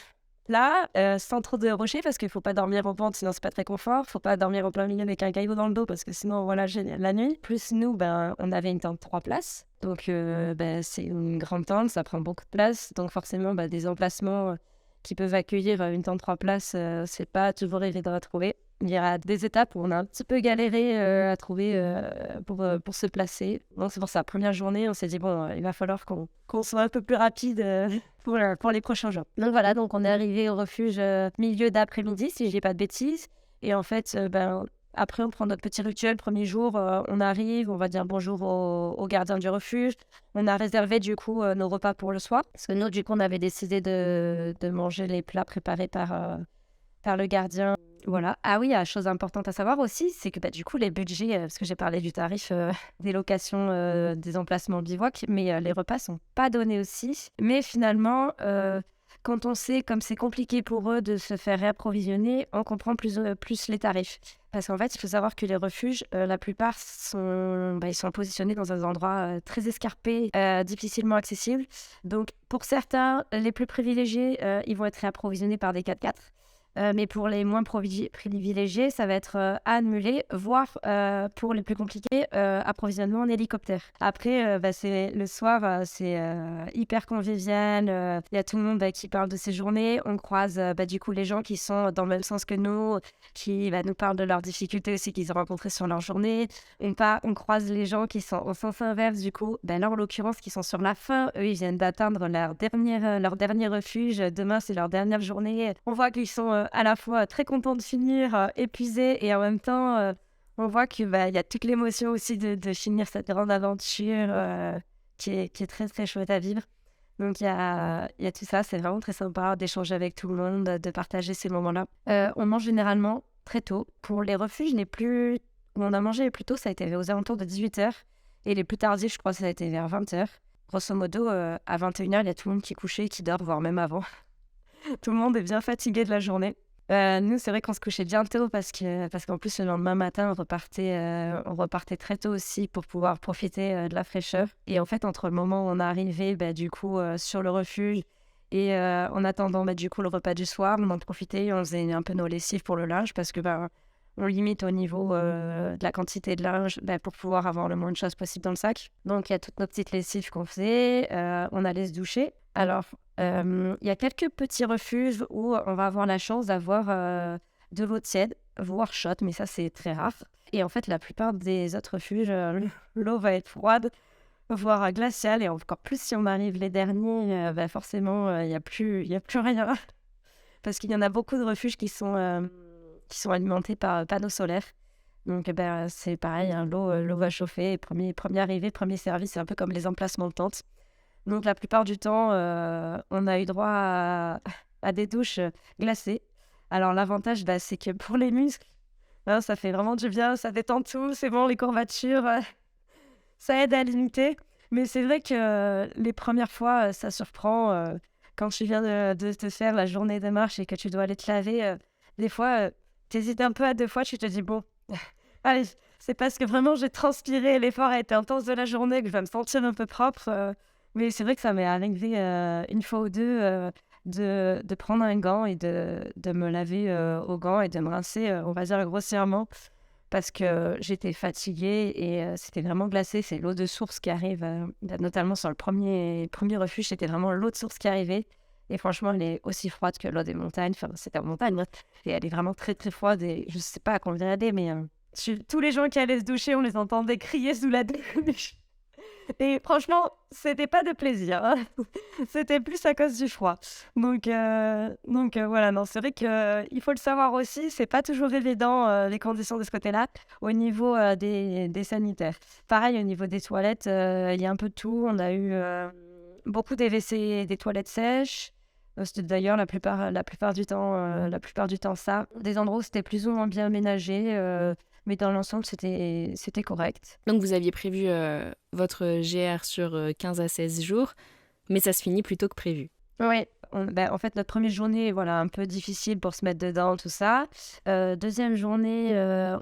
Là, sans trop de rochers, parce qu'il ne faut pas dormir en pente, sinon c'est pas très confort. Il ne faut pas dormir au plein milieu avec un caillou dans le dos, parce que sinon, voilà, la nuit. Plus nous, on avait une tente 3 places. Donc, c'est une grande tente, ça prend beaucoup de place. Donc, forcément, des emplacements qui peuvent accueillir une tente 3 places, c'est pas toujours évident à trouver. Il y a des étapes où on a un petit peu galéré à trouver pour se placer. Donc, c'est pour ça, première journée, on s'est dit, bon, il va falloir qu'on soit un peu plus rapide pour les prochains jours. Donc voilà, donc on est arrivé au refuge milieu d'après-midi, si je dis pas de bêtises. Et en fait, après, on prend notre petit rituel. Premier jour, on arrive, on va dire bonjour au gardien du refuge. On a réservé du coup nos repas pour le soir. Parce que nous, du coup, on avait décidé de manger les plats préparés par le gardien. Voilà. Ah oui, la chose importante à savoir aussi, c'est que du coup, les budgets, parce que j'ai parlé du tarif des locations des emplacements bivouac, mais les repas sont pas donnés aussi. Mais finalement, quand on sait comme c'est compliqué pour eux de se faire réapprovisionner, on comprend plus les tarifs. Parce qu'en fait, il faut savoir que les refuges, la plupart ils sont positionnés dans un endroit très escarpé, difficilement accessible. Donc, pour certains, les plus privilégiés, ils vont être réapprovisionnés par des 4x4. Mais pour les moins privilégiés, ça va être annulé, voire pour les plus compliqués, approvisionnement en hélicoptère. Après, c'est le soir, c'est hyper convivial. Il y a tout le monde qui parle de ses journées. On croise du coup les gens qui sont dans le même sens que nous, qui nous parlent de leurs difficultés aussi qu'ils ont rencontrées sur leur journée. On croise les gens qui sont au sens inverse, du coup, là en l'occurrence, qui sont sur la fin. Eux, ils viennent d'atteindre leur dernier refuge. Demain, c'est leur dernière journée. On voit qu'ils sont à la fois très contents de finir, épuisés, et en même temps, on voit qu'il y a toute l'émotion aussi de finir cette grande aventure qui est très très chouette à vivre. Donc il y a tout ça, c'est vraiment très sympa d'échanger avec tout le monde, de partager ces moments-là. On mange généralement très tôt. Pour les refuges, où on a mangé plus tôt, ça a été aux alentours de 18h. Et les plus tardifs, je crois, ça a été vers 20h. Grosso modo, à 21h, il y a tout le monde qui est couché et qui dort, voire même avant. Tout le monde est bien fatigué de la journée. Nous, c'est vrai qu'on se couchait bien tôt parce qu'en plus, le lendemain matin, on repartait très tôt aussi pour pouvoir profiter de la fraîcheur. Et en fait, entre le moment où on est arrivé, du coup, sur le refuge Et en attendant du coup le repas du soir, on en profitait, on faisait un peu nos lessives pour le linge parce que on limite au niveau de la quantité de linge pour pouvoir avoir le moins de choses possible dans le sac. Donc il y a toutes nos petites lessives qu'on faisait, on allait se doucher. Alors il y a quelques petits refuges où on va avoir la chance d'avoir de l'eau tiède, voire chaude, mais ça c'est très rare. Et en fait la plupart des autres refuges, l'eau va être froide, voire glaciale, et encore plus si on arrive les derniers, forcément il n'y a plus rien. Parce qu'il y en a beaucoup de refuges qui sont alimentés par panneaux solaires. Donc c'est pareil, hein, l'eau va chauffer, et premier arrivé, premier servi, c'est un peu comme les emplacements de tente. Donc la plupart du temps, on a eu droit à des douches glacées. Alors l'avantage, c'est que pour les muscles, hein, ça fait vraiment du bien, ça détend tout, c'est bon, les courbatures, ça aide à limiter. Mais c'est vrai que les premières fois, ça surprend. Quand tu viens de te faire la journée de marche et que tu dois aller te laver, des fois, tu hésites un peu à deux fois, tu te dis, bon, allez, c'est parce que vraiment j'ai transpiré, l'effort a été intense de la journée, que je vais me sentir un peu propre. Mais c'est vrai que ça m'est arrivé une fois ou deux de prendre un gant et de me laver au gant et de me rincer, on va dire grossièrement, parce que j'étais fatiguée et c'était vraiment glacé. C'est l'eau de source qui arrive, notamment sur le premier refuge, c'était vraiment l'eau de source qui arrivait. Et franchement, elle est aussi froide que l'eau des montagnes. Enfin, c'était en montagne, hein. Et elle est vraiment très, très froide. Et je ne sais pas à combien elle est, mais tous les gens qui allaient se doucher, on les entendait crier sous la douche. Et franchement, c'était pas de plaisir, hein. C'était plus à cause du froid. Donc voilà, non, c'est vrai qu'il faut le savoir aussi, c'est pas toujours évident les conditions de ce côté-là au niveau des sanitaires. Pareil, au niveau des toilettes, il y a un peu de tout. On a eu beaucoup des WC, des toilettes sèches. C'était d'ailleurs la plupart du temps ça. Des endroits où c'était plus ou moins bien aménagé. Mais dans l'ensemble, c'était correct. Donc vous aviez prévu votre GR sur 15 à 16 jours, mais ça se finit plus tôt que prévu. Oui, en fait, notre première journée, voilà, un peu difficile pour se mettre dedans, tout ça. Deuxième journée,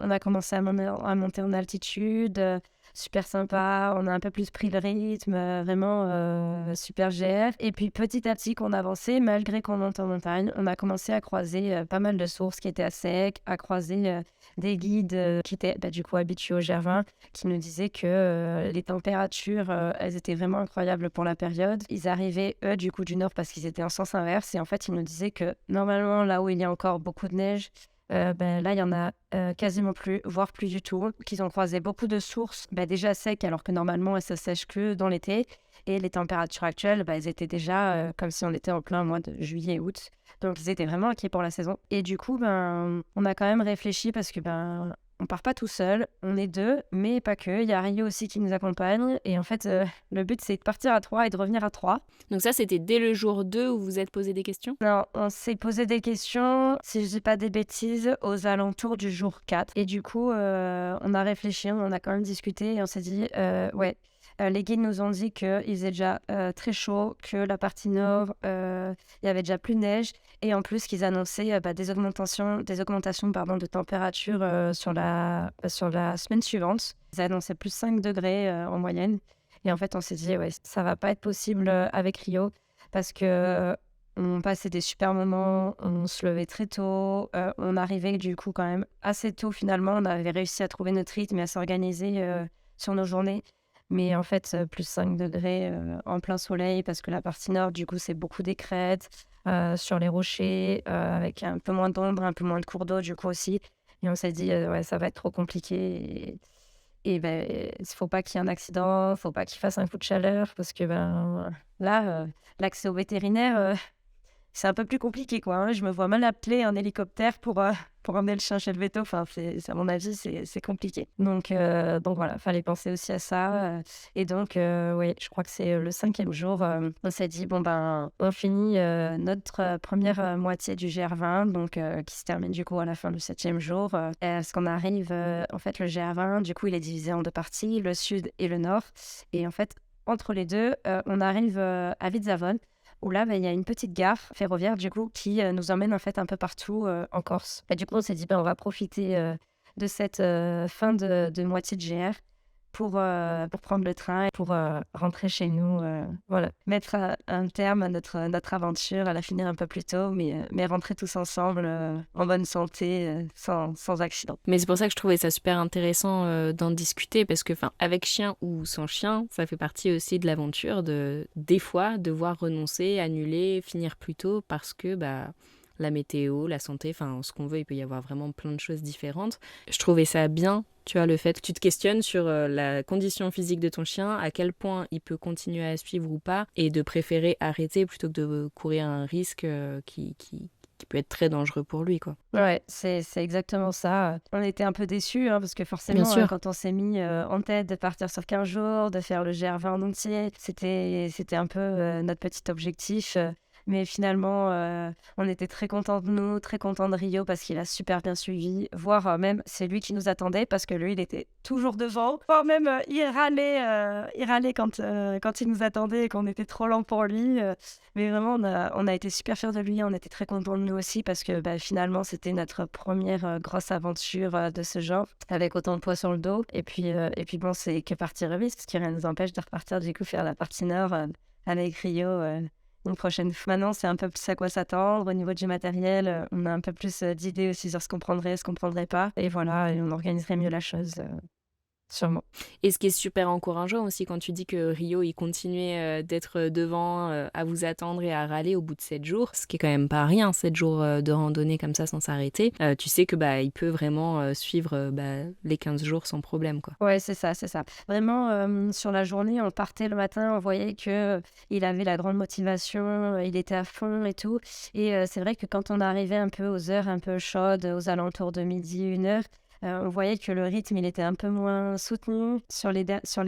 on a commencé à monter en altitude, super sympa, on a un peu plus pris le rythme, vraiment super GR. Et puis petit à petit qu'on avançait, malgré qu'on monte en montagne, on a commencé à croiser pas mal de sources qui étaient à sec, à croiser des guides qui étaient du coup habitués au GR20, qui nous disaient que les températures, elles étaient vraiment incroyables pour la période. Ils arrivaient, eux, du coup, du nord parce qu'ils étaient en sens inverse. Et en fait, ils nous disaient que normalement, là où il y a encore beaucoup de neige, là, il y en a quasiment plus, voire plus du tout. Qu'ils ont croisé beaucoup de sources déjà secs, alors que normalement, elles se sèchent que dans l'été. Et les températures actuelles, elles étaient déjà comme si on était en plein mois de juillet-août. Donc, ils étaient vraiment inquiets pour la saison. Et du coup, on a quand même réfléchi parce que on part pas tout seul, on est deux, mais pas que. Il y a Rio aussi qui nous accompagne. Et en fait, le but, c'est de partir à 3 et de revenir à 3. Donc ça, c'était dès le jour 2 où vous vous êtes posé des questions ? Non, on s'est posé des questions, si je dis pas des bêtises, aux alentours du jour 4. Et du coup, on a réfléchi, on a quand même discuté et on s'est dit, ouais, les guides nous ont dit qu'il faisait déjà très chaud, que la partie nord, il y avait déjà plus de neige. Et en plus, qu'ils annonçaient des augmentations de température sur la semaine suivante. Ils annonçaient plus 5 degrés en moyenne. Et en fait, on s'est dit, ouais, ça va pas être possible avec Rio parce que on passait des super moments, on se levait très tôt, on arrivait du coup quand même assez tôt finalement. On avait réussi à trouver notre rythme et à s'organiser sur nos journées. Mais en fait, plus 5 degrés en plein soleil parce que la partie nord, du coup, c'est beaucoup des crêtes sur les rochers avec un peu moins d'ombre, un peu moins de cours d'eau, du coup aussi. Et on s'est dit, ouais, ça va être trop compliqué. Et il faut pas qu'il y ait un accident, faut pas qu'il fasse un coup de chaleur parce que là, l'accès au vétérinaire, c'est un peu plus compliqué, quoi, hein. Je me vois mal appeler un hélicoptère pour emmener le chien chez le veto. Enfin, à mon avis, c'est compliqué. Donc voilà, fallait penser aussi à ça. Et donc, oui, je crois que c'est le 5e jour. On s'est dit, on finit notre première moitié du GR20, donc qui se termine du coup à la fin du 7e jour. Parce qu'on arrive, en fait, le GR20, du coup, il est divisé en deux parties, le sud et le nord. Et en fait, entre les deux, on arrive à Vidzavon, où là, il y a une petite gare ferroviaire, du coup, qui nous emmène en fait un peu partout en Corse. Et du coup, on s'est dit, on va profiter de cette fin de moitié de GR pour prendre le train et pour rentrer chez nous. Voilà, mettre un terme à notre aventure, à la finir un peu plus tôt, mais rentrer tous ensemble en bonne santé, sans accident. Mais c'est pour ça que je trouvais ça super intéressant d'en discuter parce que, avec chien ou sans chien, ça fait partie aussi de l'aventure de, des fois, devoir renoncer, annuler, finir plus tôt parce que, la météo, la santé, ce qu'on veut, il peut y avoir vraiment plein de choses différentes. Je trouvais ça bien, tu vois, le fait que tu te questionnes sur la condition physique de ton chien, à quel point il peut continuer à suivre ou pas, et de préférer arrêter plutôt que de courir un risque qui peut être très dangereux pour lui, quoi. Ouais, c'est exactement ça. On était un peu déçus, hein, parce que Bien forcément, sûr. quand on s'est mis en tête de partir sur 15 jours, de faire le GR20 en entier, c'était un peu notre petit objectif. Mais finalement, on était très contents de nous, très contents de Rio parce qu'il a super bien suivi, voire même c'est lui qui nous attendait parce que lui, il était toujours devant. Voire même, il râlait quand il nous attendait et qu'on était trop lent pour lui. Mais vraiment, on a été super fiers de lui, on était très contents de nous aussi parce que finalement, c'était notre première grosse aventure de ce genre, avec autant de poids sur le dos. Et puis bon, c'est que partie remise, parce que rien ne nous empêche de repartir du coup faire la partie nord avec Rio une prochaine fois. Maintenant, c'est un peu plus à quoi s'attendre. Au niveau du matériel, on a un peu plus d'idées aussi sur ce qu'on prendrait pas. Et voilà, et on organiserait mieux la chose, sûrement. Et ce qui est super encourageant aussi quand tu dis que Rio, il continuait d'être devant, à vous attendre et à râler au bout de 7 jours, ce qui est quand même pas rien, 7 jours de randonnée comme ça sans s'arrêter. Tu sais que il peut vraiment suivre les 15 jours sans problème, quoi. Ouais, c'est ça, c'est ça. Vraiment, sur la journée, on partait le matin, on voyait que il avait la grande motivation, il était à fond et tout. Et c'est vrai que quand on arrivait un peu aux heures un peu chaudes, aux alentours de midi, 1 heure, on voyait que le rythme, il était un peu moins soutenu. Sur les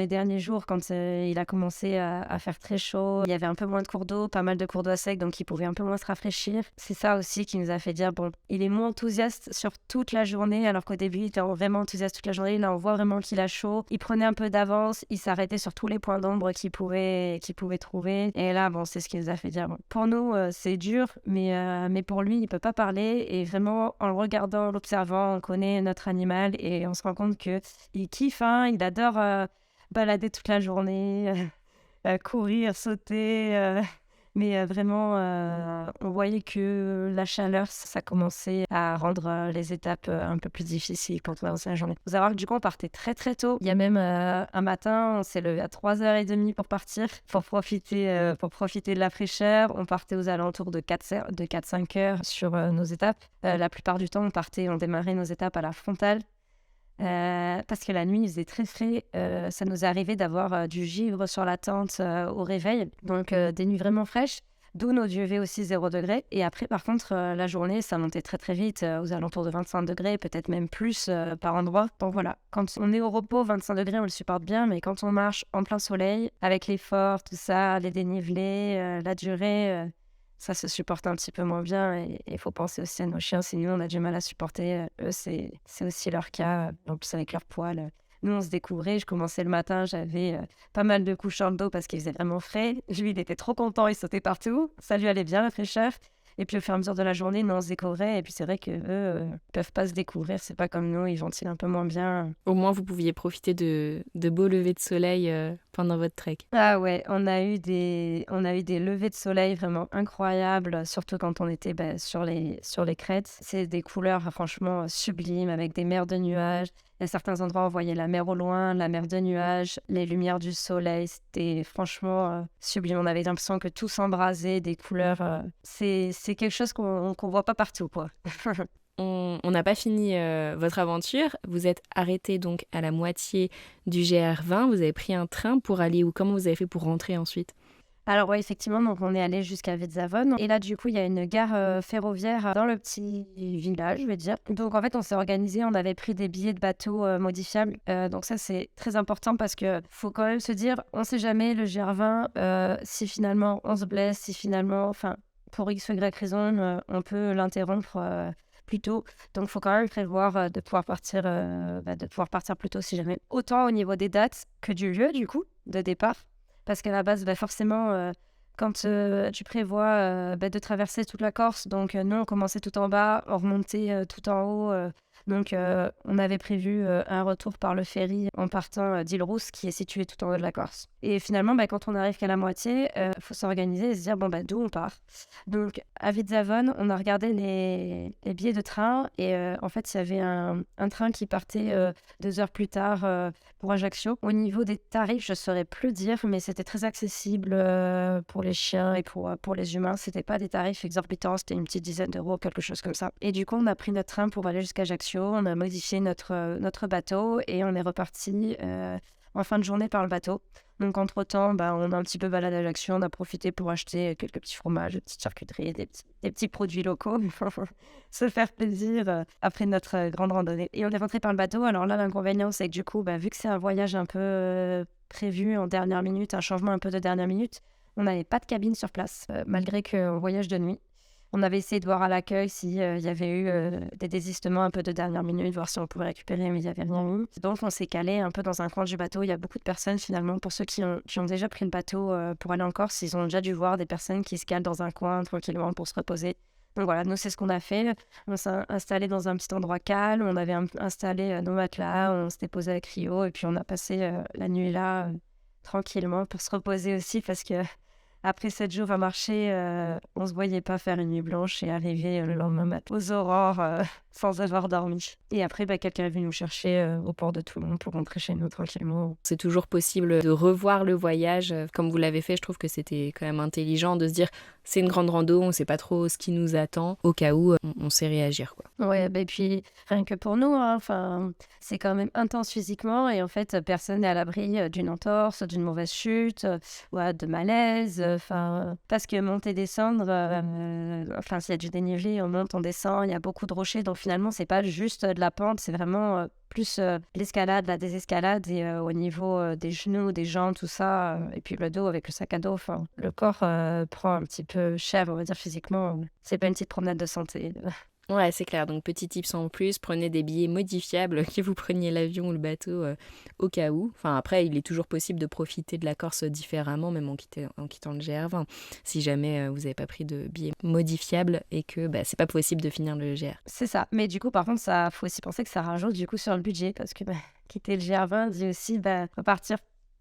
derniers jours, quand il a commencé à faire très chaud, il y avait un peu moins de cours d'eau, pas mal de cours d'eau à sec, donc il pouvait un peu moins se rafraîchir. C'est ça aussi qui nous a fait dire, bon, il est moins enthousiaste sur toute la journée, alors qu'au début, il était vraiment enthousiaste toute la journée. Là, on voit vraiment qu'il a chaud. Il prenait un peu d'avance, il s'arrêtait sur tous les points d'ombre qu'il pouvait trouver. Et là, bon, c'est ce qui nous a fait dire, bon, pour nous, c'est dur, mais pour lui, il peut pas parler. Et vraiment, en le regardant, l'observant, on connaît notre animal et on se rend compte qu'il kiffe, hein, il adore balader toute la journée, courir, sauter. Mais vraiment, on voyait que la chaleur, ça commençait à rendre les étapes un peu plus difficiles quand on avançait la journée. Il faut savoir que du coup, on partait très très tôt. Il y a même un matin, on s'est levé à 3h30 pour partir, pour profiter de la fraîcheur. On partait aux alentours de 4-5 heures sur nos étapes. La plupart du temps, on démarrait nos étapes à la frontale. Parce que la nuit, il faisait très frais. Ça nous est arrivé d'avoir du givre sur la tente au réveil. Donc, des nuits vraiment fraîches. D'où nos UV aussi 0 degré. Et après, par contre, la journée, ça montait très très vite, aux alentours de 25 degrés, peut-être même plus par endroit. Donc voilà, quand on est au repos, 25 degrés, on le supporte bien. Mais quand on marche en plein soleil, avec l'effort, tout ça, les dénivelés, la durée... ça se supporte un petit peu moins bien et il faut penser aussi à nos chiens. Si nous, on a du mal à supporter, eux, c'est aussi leur cas. En plus, avec leurs poils. Nous, on se découvrait. Je commençais le matin, j'avais pas mal de couches sur le dos parce qu'il faisait vraiment frais. Lui, il était trop content, il sautait partout. Ça lui allait bien, la fraîcheur. Et puis, au fur et à mesure de la journée, nous, on se découvrait. Et puis, c'est vrai qu'eux peuvent pas se découvrir. C'est pas comme nous, ils ventilent un peu moins bien. Au moins, vous pouviez profiter de beaux levées de soleil pendant votre trek. Ah ouais, on a eu des levées de soleil vraiment incroyables, surtout quand on était sur les crêtes. C'est des couleurs franchement sublimes avec des mers de nuages. Il y a certains endroits, on voyait la mer au loin, la mer de nuages, les lumières du soleil. C'était franchement sublime. On avait l'impression que tout s'embrasait, des couleurs. C'est quelque chose qu'on voit pas partout, quoi. On n'a pas fini votre aventure. Vous êtes arrêté donc à la moitié du GR20. Vous avez pris un train pour aller où? Comment vous avez fait pour rentrer ensuite? Alors oui, effectivement, donc on est allé jusqu'à Vetzavon. Et là, du coup, il y a une gare ferroviaire dans le petit village, je vais dire. Donc en fait, on s'est organisé, on avait pris des billets de bateau modifiables. Donc ça, c'est très important parce que faut quand même se dire, on sait jamais, le GR20, si finalement on se blesse, si finalement, enfin, pour X ou Y raison, on peut l'interrompre plus tôt. Donc il faut quand même prévoir de pouvoir partir plus tôt si jamais. Autant au niveau des dates que du lieu, du coup, de départ. Parce qu'à la base, forcément, quand tu prévois de traverser toute la Corse, donc nous, on commençait tout en bas, on remontait tout en haut Donc, on avait prévu un retour par le ferry en partant d'Île-Rousse, qui est située tout en haut de la Corse. Et finalement, quand on arrive qu'à la moitié, faut s'organiser et se dire, d'où on part? Donc, à Vidzavon, on a regardé les billets de train et en fait, il y avait un train qui partait 2 heures plus tard pour Ajaccio. Au niveau des tarifs, je ne saurais plus dire, mais c'était très accessible pour les chiens et pour les humains. C'était pas des tarifs exorbitants, c'était une petite dizaine d'euros, quelque chose comme ça. Et du coup, on a pris notre train pour aller jusqu'à Ajaccio, on a modifié notre bateau et on est reparti en fin de journée par le bateau. Donc, entre-temps, on a un petit peu baladé à Ajaccio, on a profité pour acheter quelques petits fromages, des petites charcuteries, des petits produits locaux, se faire plaisir après notre grande randonnée. Et on est rentré par le bateau. Alors là, l'inconvénient, c'est que du coup, vu que c'est un voyage un peu prévu en dernière minute, un changement un peu de dernière minute, on n'avait pas de cabine sur place, malgré qu'on voyage de nuit. On avait essayé de voir à l'accueil s'il y avait eu des désistements un peu de dernière minute, voir si on pouvait récupérer, mais il n'y avait rien eu. Donc, on s'est calé un peu dans un coin du bateau. Il y a beaucoup de personnes, finalement, pour ceux qui ont déjà pris le bateau pour aller en Corse, ils ont déjà dû voir des personnes qui se calent dans un coin tranquillement pour se reposer. Donc voilà, nous, c'est ce qu'on a fait. On s'est installé dans un petit endroit calme. On avait installé nos matelas, on s'était posé avec Rio et puis on a passé la nuit là tranquillement pour se reposer aussi parce que après 7 jours à marcher, on ne se voyait pas faire une nuit blanche et arriver le lendemain matin aux aurores sans avoir dormi. Et après, quelqu'un est venu nous chercher au port de Toulon pour rentrer chez nous tranquillement. C'est toujours possible de revoir le voyage comme vous l'avez fait. Je trouve que c'était quand même intelligent de se dire c'est une grande rando, on ne sait pas trop ce qui nous attend. Au cas où, on sait réagir, quoi. Ouais, et puis rien que pour nous, c'est quand même intense physiquement et en fait, personne n'est à l'abri d'une entorse, d'une mauvaise chute, de malaise. Parce que monter, descendre, s'il y a du dénivelé, on monte, on descend, il y a beaucoup de rochers. Donc finalement, c'est pas juste de la pente, c'est vraiment plus l'escalade, la désescalade et au niveau des genoux, des jambes, tout ça. Et puis le dos avec le sac à dos. Le corps prend un petit peu cher, on va dire physiquement. C'est pas une petite promenade de santé. Ouais, c'est clair. Donc, petit tips en plus, prenez des billets modifiables, que vous preniez l'avion ou le bateau au cas où. Après, il est toujours possible de profiter de la Corse différemment, même en quittant le GR20, si jamais vous n'avez pas pris de billets modifiables et que c'est pas possible de finir le GR. C'est ça. Mais du coup, par contre, ça faut aussi penser que ça rajoute du coup sur le budget parce que quitter le GR20 dit aussi repartir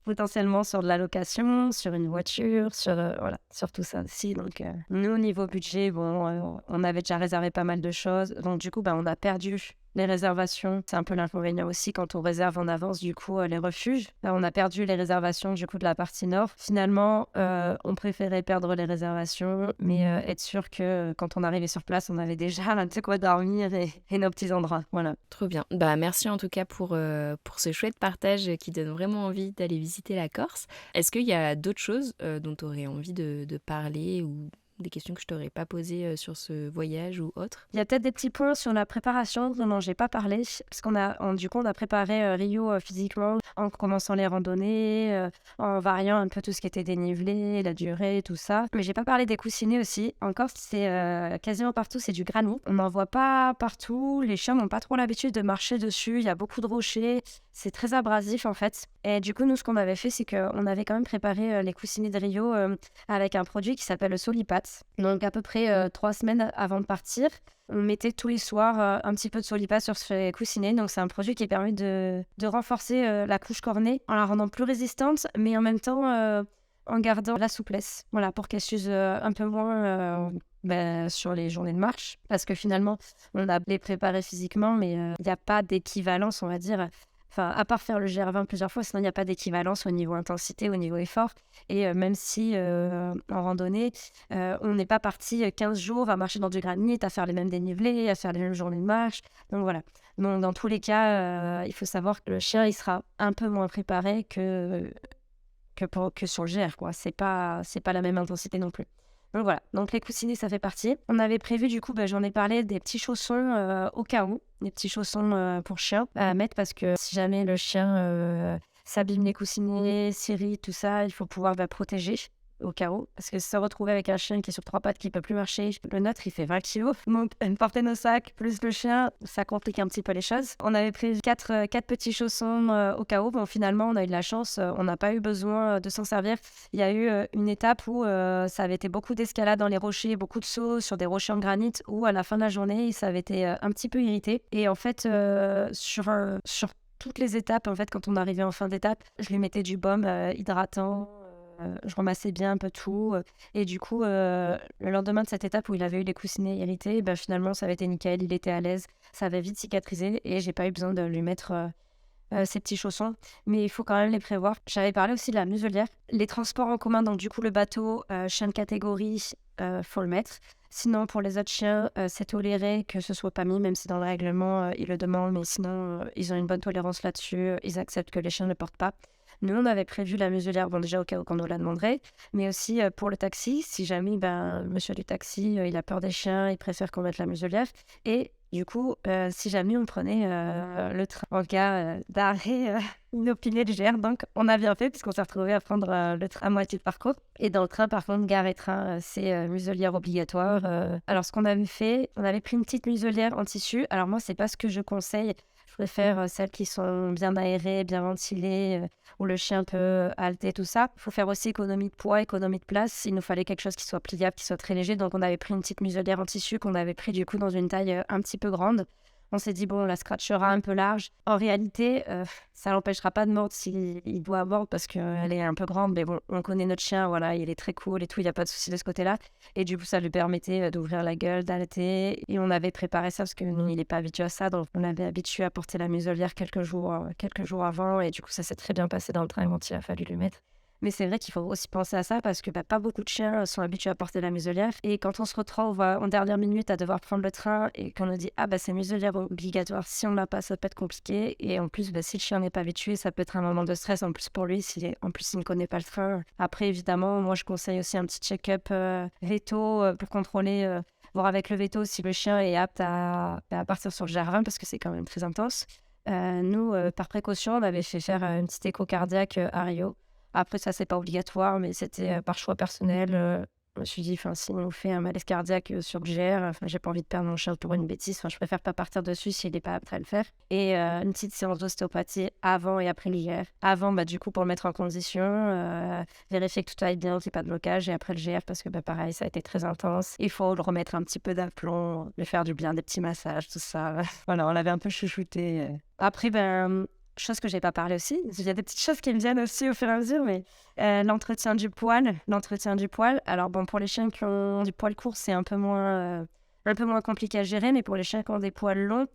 potentiellement sur de la location, sur une voiture, sur tout ça aussi. Donc, nous, niveau budget, on avait déjà réservé pas mal de choses. Donc, du coup, on a perdu les réservations. C'est un peu l'inconvénient aussi quand on réserve en avance, du coup, les refuges. On a perdu les réservations, du coup, de la partie nord. Finalement, on préférait perdre les réservations, mais être sûr que quand on arrivait sur place, on avait déjà de quoi dormir et nos petits endroits. Voilà. Trop bien. Merci en tout cas pour ce chouette partage qui donne vraiment envie d'aller visiter la Corse. Est-ce qu'il y a d'autres choses dont tu aurais envie de parler ou des questions que je t'aurais pas posées sur ce voyage ou autre? Il y a peut-être des petits points sur la préparation dont j'ai pas parlé, parce qu'on a préparé Rio physiquement en commençant les randonnées, en variant un peu tout ce qui était dénivelé, la durée, tout ça. Mais j'ai pas parlé des coussinets aussi. En Corse, c'est quasiment partout, c'est du granit. On n'en voit pas partout. Les chiens n'ont pas trop l'habitude de marcher dessus. Il y a beaucoup de rochers. C'est très abrasif en fait. Et du coup, nous, ce qu'on avait fait, c'est qu'on avait quand même préparé les coussinets de Rio avec un produit qui s'appelle le Solipat. Donc à peu près 3 semaines avant de partir, on mettait tous les soirs un petit peu de Solipat sur ces coussinets. Donc c'est un produit qui permet de renforcer la couche cornée en la rendant plus résistante, mais en même temps en gardant la souplesse. Voilà, pour qu'elle s'use un peu moins sur les journées de marche. Parce que finalement, on a les préparés physiquement, mais il n'y a pas d'équivalence, on va dire. À part faire le GR20 plusieurs fois, sinon il n'y a pas d'équivalence au niveau intensité, au niveau effort. Et même si en randonnée, on n'est pas parti 15 jours à marcher dans du granit, à faire les mêmes dénivelés, à faire les mêmes journées de marche. Donc voilà. Donc, dans tous les cas, il faut savoir que le chien, il sera un peu moins préparé que sur le GR, quoi. C'est pas la même intensité non plus. Donc voilà, donc les coussinets, ça fait partie. On avait prévu, du coup, j'en ai parlé, des petits chaussons au cas où, des petits chaussons pour chien à mettre parce que si jamais le chien s'abîme les coussinets, s'irrite, tout ça, il faut pouvoir protéger au cas où. Parce que se retrouver avec un chien qui est sur 3 pattes, qui peut plus marcher, le nôtre, il fait 20 kilos. Donc, porter nos sacs, plus le chien, ça complique un petit peu les choses. On avait pris 4 petits chaussons au cas où. Bon, finalement, on a eu de la chance. On n'a pas eu besoin de s'en servir. Il y a eu une étape où ça avait été beaucoup d'escalade dans les rochers, beaucoup de sauts sur des rochers en granit, où à la fin de la journée, ça avait été un petit peu irrité. Et en fait, sur toutes les étapes, en fait, quand on arrivait en fin d'étape, je lui mettais du baume hydratant. Je ramassais bien un peu tout. Et du coup, le lendemain de cette étape où il avait eu les coussinets irrités, ben, finalement, ça avait été nickel. Il était à l'aise. Ça avait vite cicatrisé et j'ai pas eu besoin de lui mettre ces petits chaussons. Mais il faut quand même les prévoir. J'avais parlé aussi de la muselière. Les transports en commun, donc du coup, le bateau, chien de catégorie, faut le mettre. Sinon, pour les autres chiens, c'est toléré que ce soit pas mis, même si dans le règlement, ils le demandent. Mais sinon, ils ont une bonne tolérance là-dessus. Ils acceptent que les chiens ne le portent pas. Nous, on avait prévu la muselière, bon déjà au cas où on nous la demanderait, mais aussi pour le taxi, si jamais monsieur du taxi, il a peur des chiens, il préfère qu'on mette la muselière. Et du coup, si jamais on prenait le train en cas d'arrêt inopiné de GR, donc on a bien fait puisqu'on s'est retrouvé à prendre le train à moitié de parcours. Et dans le train, par contre, gare et train, c'est muselière obligatoire. Alors, ce qu'on avait fait, on avait pris une petite muselière en tissu. Alors moi, c'est pas ce que je conseille. Je préfère celles qui sont bien aérées, bien ventilées, où le chien peut halter, tout ça. Il faut faire aussi économie de poids, économie de place. Il nous fallait quelque chose qui soit pliable, qui soit très léger. Donc, on avait pris une petite muselière en tissu qu'on avait pris du coup dans une taille un petit peu grande. On s'est dit, bon, on la scratchera un peu large. En réalité, ça l'empêchera pas de mordre s'il doit mordre parce qu'elle est un peu grande. Mais bon, on connaît notre chien, voilà, il est très cool et tout, il n'y a pas de souci de ce côté-là. Et du coup, ça lui permettait d'ouvrir la gueule, d'allaiter. Et on avait préparé ça parce que nous, il n'est pas habitué à ça. Donc, on l'avait habitué à porter la muselière quelques jours avant. Et du coup, ça s'est très bien passé dans le train quand il a fallu lui mettre. Mais c'est vrai qu'il faut aussi penser à ça parce que pas beaucoup de chiens sont habitués à porter la muselière. Et quand on se retrouve en dernière minute à devoir prendre le train et qu'on nous dit « Ah, c'est muselière obligatoire, si on ne l'a pas, ça peut être compliqué. » Et en plus, si le chien n'est pas habitué, ça peut être un moment de stress en plus pour lui, en plus il ne connaît pas le train. Après, évidemment, moi je conseille aussi un petit check-up veto pour contrôler, voir avec le veto si le chien est apte à partir sur le GR20 parce que c'est quand même très intense. Nous, par précaution, on avait fait faire une petite écho cardiaque à Rio. Après, ça, c'est pas obligatoire, mais c'était par choix personnel. Je me suis dit, si on fait un malaise cardiaque sur le GR, j'ai pas envie de perdre mon chien pour une bêtise. Je préfère pas partir dessus s'il n'est pas apte à le faire. Et une petite séance d'ostéopathie avant et après l'IR. Avant, du coup, pour le mettre en condition, vérifier que tout aille bien, qu'il n'y ait pas de blocage. Et après le GR, parce que pareil, ça a été très intense. Il faut le remettre un petit peu d'aplomb, lui faire du bien, des petits massages, tout ça. Voilà, on l'avait un peu chouchouté. Après, chose que j'ai pas parlé aussi, il y a des petites choses qui me viennent aussi au fur et à mesure, mais l'entretien du poil. Alors bon, pour les chiens qui ont du poil court, c'est un peu moins compliqué à gérer, mais pour les chiens qui ont des poils longs,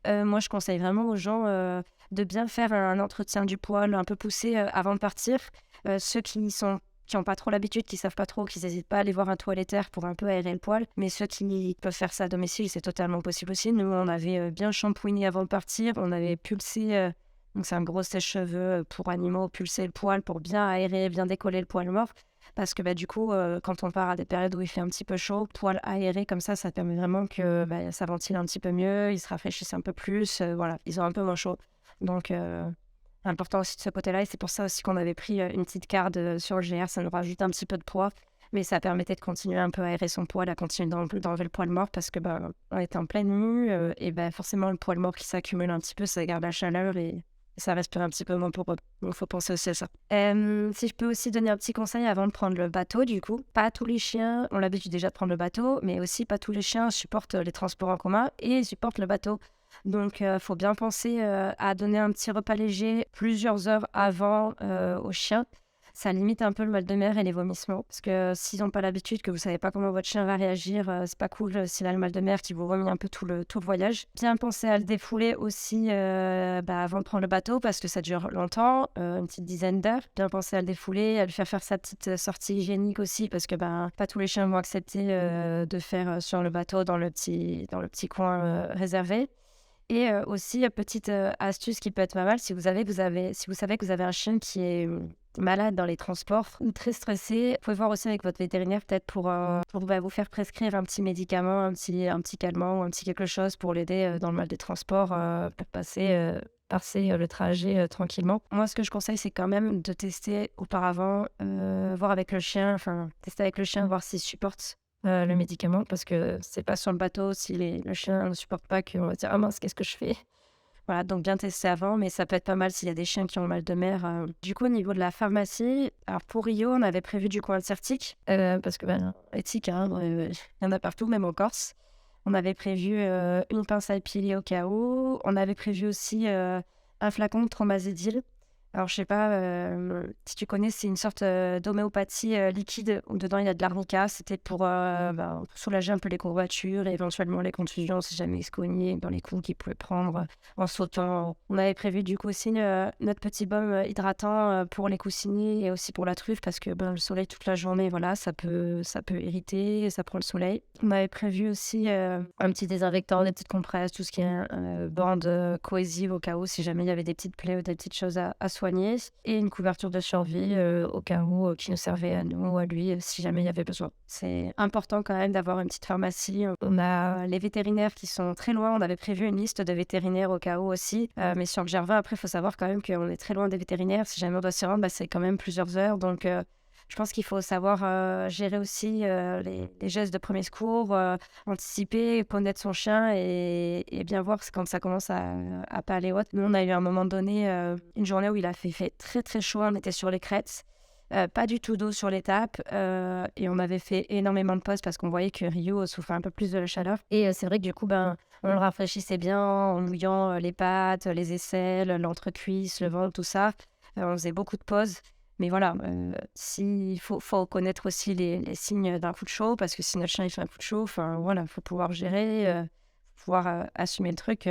moi je conseille vraiment aux gens de bien faire un entretien du poil un peu poussé avant de partir. Ceux qui n'ont pas trop l'habitude, qui savent pas trop, qui n'hésitent pas à aller voir un toiletteur pour un peu aérer le poil. Mais ceux qui peuvent faire ça à domicile, c'est totalement possible aussi. Nous, on avait bien shampooiné avant de partir, on avait pulsé. Donc, c'est un gros sèche-cheveux pour animaux, pulser le poil pour bien aérer, bien décoller le poil mort. Parce que du coup, quand on part à des périodes où il fait un petit peu chaud, poil aéré comme ça permet vraiment que ça ventile un petit peu mieux, ils se rafraîchissent un peu plus, voilà, ils ont un peu moins chaud. Donc, important aussi de ce côté-là. Et c'est pour ça aussi qu'on avait pris une petite carde sur le GR, ça nous rajoute un petit peu de poids. Mais ça permettait de continuer un peu à aérer son poil, à continuer d'enlever le poil mort parce que on était en pleine nuit et forcément le poil mort qui s'accumule un petit peu, ça garde la chaleur et ça respire un petit peu moins pour eux. Donc, il faut penser aussi à ça. Si je peux aussi donner un petit conseil avant de prendre le bateau, du coup, pas tous les chiens ont l'habitude déjà de prendre le bateau, mais aussi pas tous les chiens supportent les transports en commun et supportent le bateau. Donc, il faut bien penser à donner un petit repas léger plusieurs heures avant aux chiens. Ça limite un peu le mal de mer et les vomissements. Parce que s'ils n'ont pas l'habitude, que vous ne savez pas comment votre chien va réagir, c'est pas cool s'il a le mal de mer qui vous vomit un peu tout le voyage. Bien penser à le défouler aussi avant de prendre le bateau parce que ça dure longtemps, une petite dizaine d'heures. Bien penser à le défouler, à lui faire sa petite sortie hygiénique aussi parce que pas tous les chiens vont accepter de faire sur le bateau dans le petit coin réservé. Et aussi, petite astuce qui peut être pas mal, si vous savez que vous avez un chien qui est malade dans les transports ou très stressé, vous pouvez voir aussi avec votre vétérinaire peut-être pour vous faire prescrire un petit médicament, un petit calmant ou un petit quelque chose pour l'aider dans le mal des transports pour passer passer le trajet tranquillement. Moi, ce que je conseille, c'est quand même de tester auparavant, voir avec le chien, enfin, tester avec le chien, voir s'il supporte le médicament, parce que c'est pas sur le bateau, si le chien ne supporte pas, qu'on va dire ah mince, qu'est-ce que je fais? Voilà, donc bien tester avant, mais ça peut être pas mal s'il y a des chiens qui ont le mal de mer. Du coup, au niveau de la pharmacie, alors pour Rio, on avait prévu du coup un Certic, parce que éthique, hein, il y en a partout, même en Corse. On avait prévu une pince à épiler au cas où. On avait prévu aussi un flacon de Tromazédil. Alors, je sais pas si tu connais, c'est une sorte d'homéopathie liquide où dedans il y a de l'arnica. C'était pour soulager un peu les courbatures et éventuellement les contusions si jamais il se cognait dans les coups qu'il pouvait prendre en sautant. On avait prévu du coup aussi notre petit baume hydratant pour les coussinets et aussi pour la truffe parce que le soleil toute la journée, voilà, ça peut irriter, ça prend le soleil. On avait prévu aussi un petit désinfectant, des petites compresses, tout ce qui est bande cohésive au cas où si jamais il y avait des petites plaies ou des petites choses à soigner. Et une couverture de survie au cas où qui nous servait à nous ou à lui si jamais il y avait besoin. C'est important quand même d'avoir une petite pharmacie. On a les vétérinaires qui sont très loin. On avait prévu une liste de vétérinaires au cas où aussi. Mais sur le Gervais, après, il faut savoir quand même qu'on est très loin des vétérinaires. Si jamais on doit s'y rendre, c'est quand même plusieurs heures. Donc, je pense qu'il faut savoir gérer aussi les gestes de premier secours, anticiper, connaître son chien et bien voir quand ça commence à pas aller haut. Nous, on a eu à un moment donné une journée où il a fait très très chaud, on était sur les crêtes, pas du tout d'eau sur l'étape et on avait fait énormément de pauses parce qu'on voyait que Rio souffrait un peu plus de la chaleur. Et c'est vrai que du coup, on le rafraîchissait bien en mouillant les pattes, les aisselles, l'entrecuisse, le ventre, tout ça. On faisait beaucoup de pauses. Mais voilà, il faut connaître aussi les signes d'un coup de chaud, parce que si notre chien il fait un coup de chaud, voilà, il faut pouvoir gérer, pouvoir assumer le truc.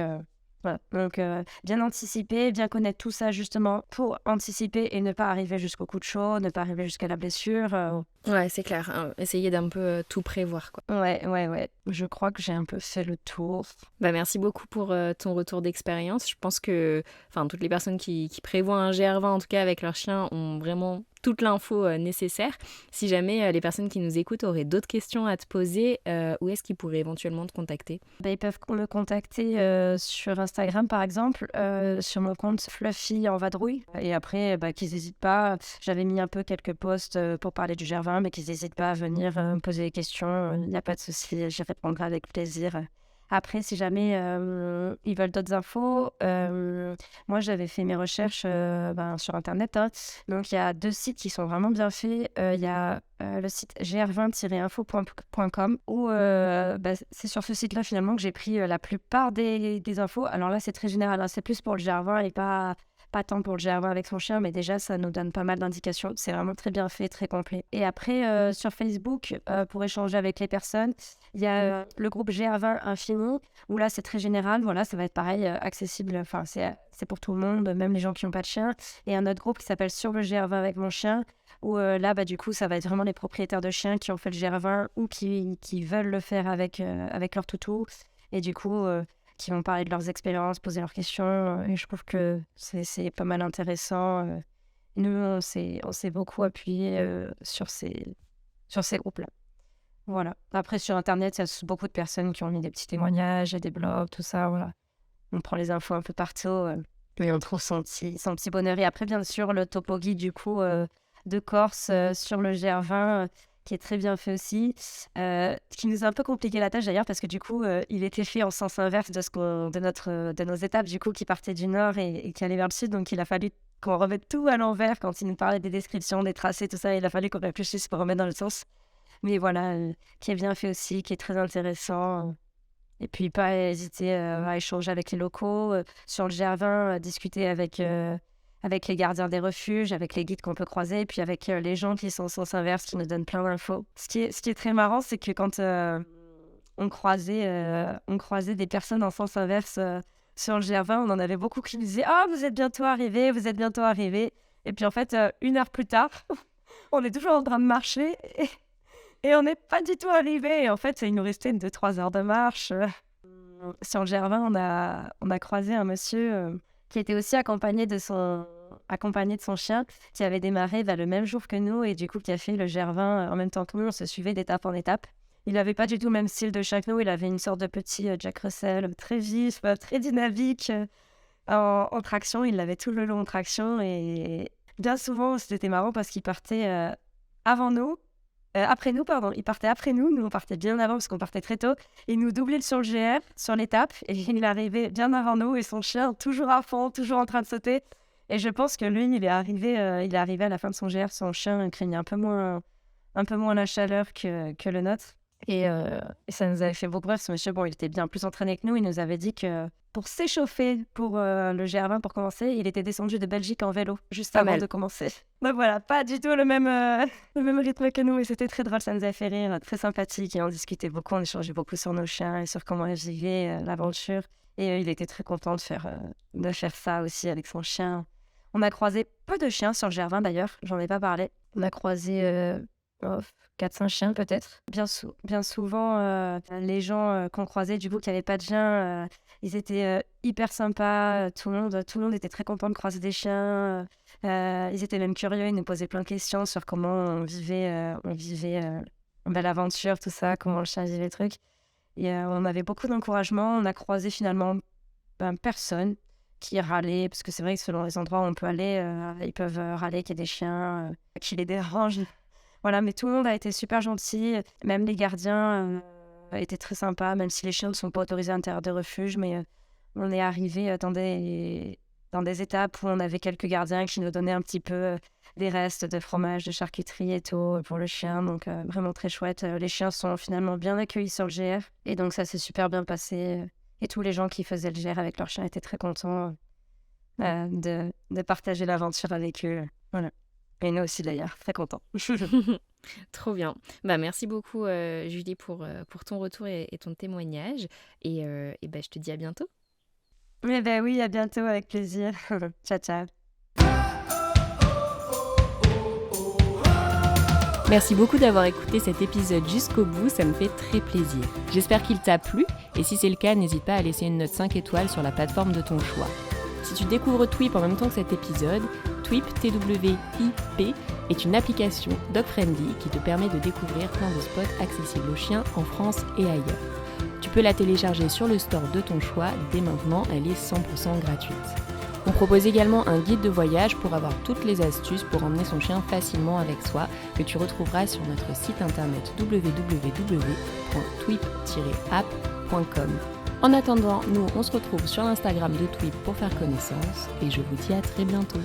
Voilà. Donc, bien anticiper, bien connaître tout ça justement pour anticiper et ne pas arriver jusqu'au coup de chaud, ne pas arriver jusqu'à la blessure. Ouais, c'est clair. Hein. Essayer d'un peu tout prévoir, quoi. Ouais. Je crois que j'ai un peu fait le tour. Merci beaucoup pour ton retour d'expérience. Je pense que toutes les personnes qui prévoient un GR20, en tout cas avec leur chien, ont vraiment toute l'info nécessaire. Si jamais les personnes qui nous écoutent auraient d'autres questions à te poser, où est-ce qu'ils pourraient éventuellement te contacter ? Ils peuvent me contacter sur Instagram, par exemple, sur mon compte Fluffy en vadrouille. Et après, qu'ils n'hésitent pas. J'avais mis un peu quelques posts pour parler du GR20, mais qu'ils n'hésitent pas à venir me poser des questions. Il n'y a pas de souci, j'y répondrai avec plaisir. Après, si jamais ils veulent d'autres infos, moi j'avais fait mes recherches sur Internet. Hein. Donc il y a 2 sites qui sont vraiment bien faits. Il y a le site gr20-info.com où c'est sur ce site-là finalement que j'ai pris la plupart des infos. Alors là, c'est très général. Hein. C'est plus pour le GR20 et pas tant pour le GR20 avec son chien, mais déjà, ça nous donne pas mal d'indications. C'est vraiment très bien fait, très complet. Et après, sur Facebook, pour échanger avec les personnes, il y a le groupe GR20 Infini, où là, c'est très général. Voilà, ça va être pareil, accessible. Enfin, c'est pour tout le monde, même les gens qui n'ont pas de chien. Et un autre groupe qui s'appelle Sur le GR20 avec mon chien, où là, du coup, ça va être vraiment les propriétaires de chiens qui ont fait le GR20 ou qui veulent le faire avec leur toutou. Et du coup... qui vont parler de leurs expériences, poser leurs questions. Et je trouve que c'est pas mal intéressant. Nous, on s'est beaucoup appuyé sur ces groupes-là. Voilà. Après, sur Internet, il y a beaucoup de personnes qui ont mis des petits témoignages et des blogs, tout ça. Voilà. On prend les infos un peu partout et on trouve son petit bonheur. Et après, bien sûr, le topo guide du coup, de Corse sur le GR20... qui est très bien fait aussi, qui nous a un peu compliqué la tâche d'ailleurs parce que du coup il était fait en sens inverse de nos étapes du coup qui partaient du nord et qui allaient vers le sud, donc il a fallu qu'on remette tout à l'envers quand il nous parlait des descriptions, des tracés, tout ça. Il a fallu qu'on réfléchisse pour remettre dans le sens, mais voilà, qui est bien fait aussi, qui est très intéressant. Et puis pas hésiter à échanger avec les locaux sur le GR20, discuter avec les gardiens des refuges, avec les guides qu'on peut croiser, et puis avec les gens qui sont en sens inverse, qui nous donnent plein d'infos. Ce qui est très marrant, c'est que quand on croisait des personnes en sens inverse sur le GR20, on en avait beaucoup qui nous disaient « Ah, vous êtes bientôt arrivés, vous êtes bientôt arrivés !» Et puis en fait, 1 heure plus tard, on est toujours en train de marcher et on n'est pas du tout arrivés. Et en fait, il nous restait 2-3 heures de marche. Sur le GR20, on a croisé un monsieur... qui était aussi accompagné de son chien, qui avait démarré le même jour que nous et du coup qui a fait le GR20 en même temps que nous. On se suivait d'étape en étape. Il n'avait pas du tout le même style de chien que nous. Il avait une sorte de petit Jack Russell très vif, très dynamique. en traction. Il l'avait tout le long en traction. Et bien souvent, c'était marrant parce qu'il partait avant nous. Après nous, pardon. Il partait après nous. Nous, on partait bien avant parce qu'on partait très tôt. Il nous doublait sur le GR, sur l'étape. Et il arrivait bien avant nous. Et son chien, toujours à fond, toujours en train de sauter. Et je pense que lui, il est arrivé à la fin de son GR. Son chien craignait un peu moins la chaleur que le nôtre. Et ça nous avait fait beaucoup rire. Ce monsieur, bon, il était bien plus entraîné que nous. Il nous avait dit que pour s'échauffer pour le GR20 pour commencer, il était descendu de Belgique en vélo juste avant de commencer. Donc voilà, pas du tout le même rythme que nous. Et c'était très drôle, ça nous a fait rire, très sympathique. Et on discutait beaucoup, on échangeait beaucoup sur nos chiens et sur comment ils vivaient l'aventure. Et il était très content de faire ça aussi avec son chien. On a croisé peu de chiens sur le GR20 d'ailleurs, j'en ai pas parlé. On a croisé 4-5 chiens peut-être. Bien souvent, les gens qu'on croisait, du coup, qui n'avaient pas de chiens, ils étaient hyper sympas. Tout le monde était très content de croiser des chiens. Ils étaient même curieux, ils nous posaient plein de questions sur comment on vivait l'aventure, tout ça, comment le chien vivait le truc. Et on avait beaucoup d'encouragement. On a croisé finalement personne qui râlait, parce que c'est vrai que selon les endroits où on peut aller, ils peuvent râler qu'il y ait des chiens qui les dérangent. Voilà, mais tout le monde a été super gentil. Même les gardiens étaient très sympas, même si les chiens ne sont pas autorisés à l'intérieur des refuges. Mais on est arrivé dans des étapes où on avait quelques gardiens qui nous donnaient un petit peu des restes de fromage, de charcuterie et tout pour le chien. Donc vraiment très chouette. Les chiens sont finalement bien accueillis sur le GR. Et donc ça s'est super bien passé. Et tous les gens qui faisaient le GR avec leurs chiens étaient très contents de partager l'aventure avec eux. Voilà. Et nous aussi d'ailleurs, très contents. Trop bien. Merci beaucoup Julie pour ton retour et ton témoignage. Et je te dis à bientôt. Oui, à bientôt, avec plaisir. Ciao, ciao. Merci beaucoup d'avoir écouté cet épisode jusqu'au bout, ça me fait très plaisir. J'espère qu'il t'a plu, et si c'est le cas, n'hésite pas à laisser une note 5 étoiles sur la plateforme de ton choix. Si tu découvres Twip en même temps que cet épisode, Twip, T-W-I-P, est une application dog-friendly qui te permet de découvrir plein de spots accessibles aux chiens en France et ailleurs. Tu peux la télécharger sur le store de ton choix, dès maintenant, elle est 100% gratuite. On propose également un guide de voyage pour avoir toutes les astuces pour emmener son chien facilement avec soi, que tu retrouveras sur notre site internet www.twip-app.com. En attendant, nous on se retrouve sur l'Instagram de Twip pour faire connaissance, et je vous dis à très bientôt.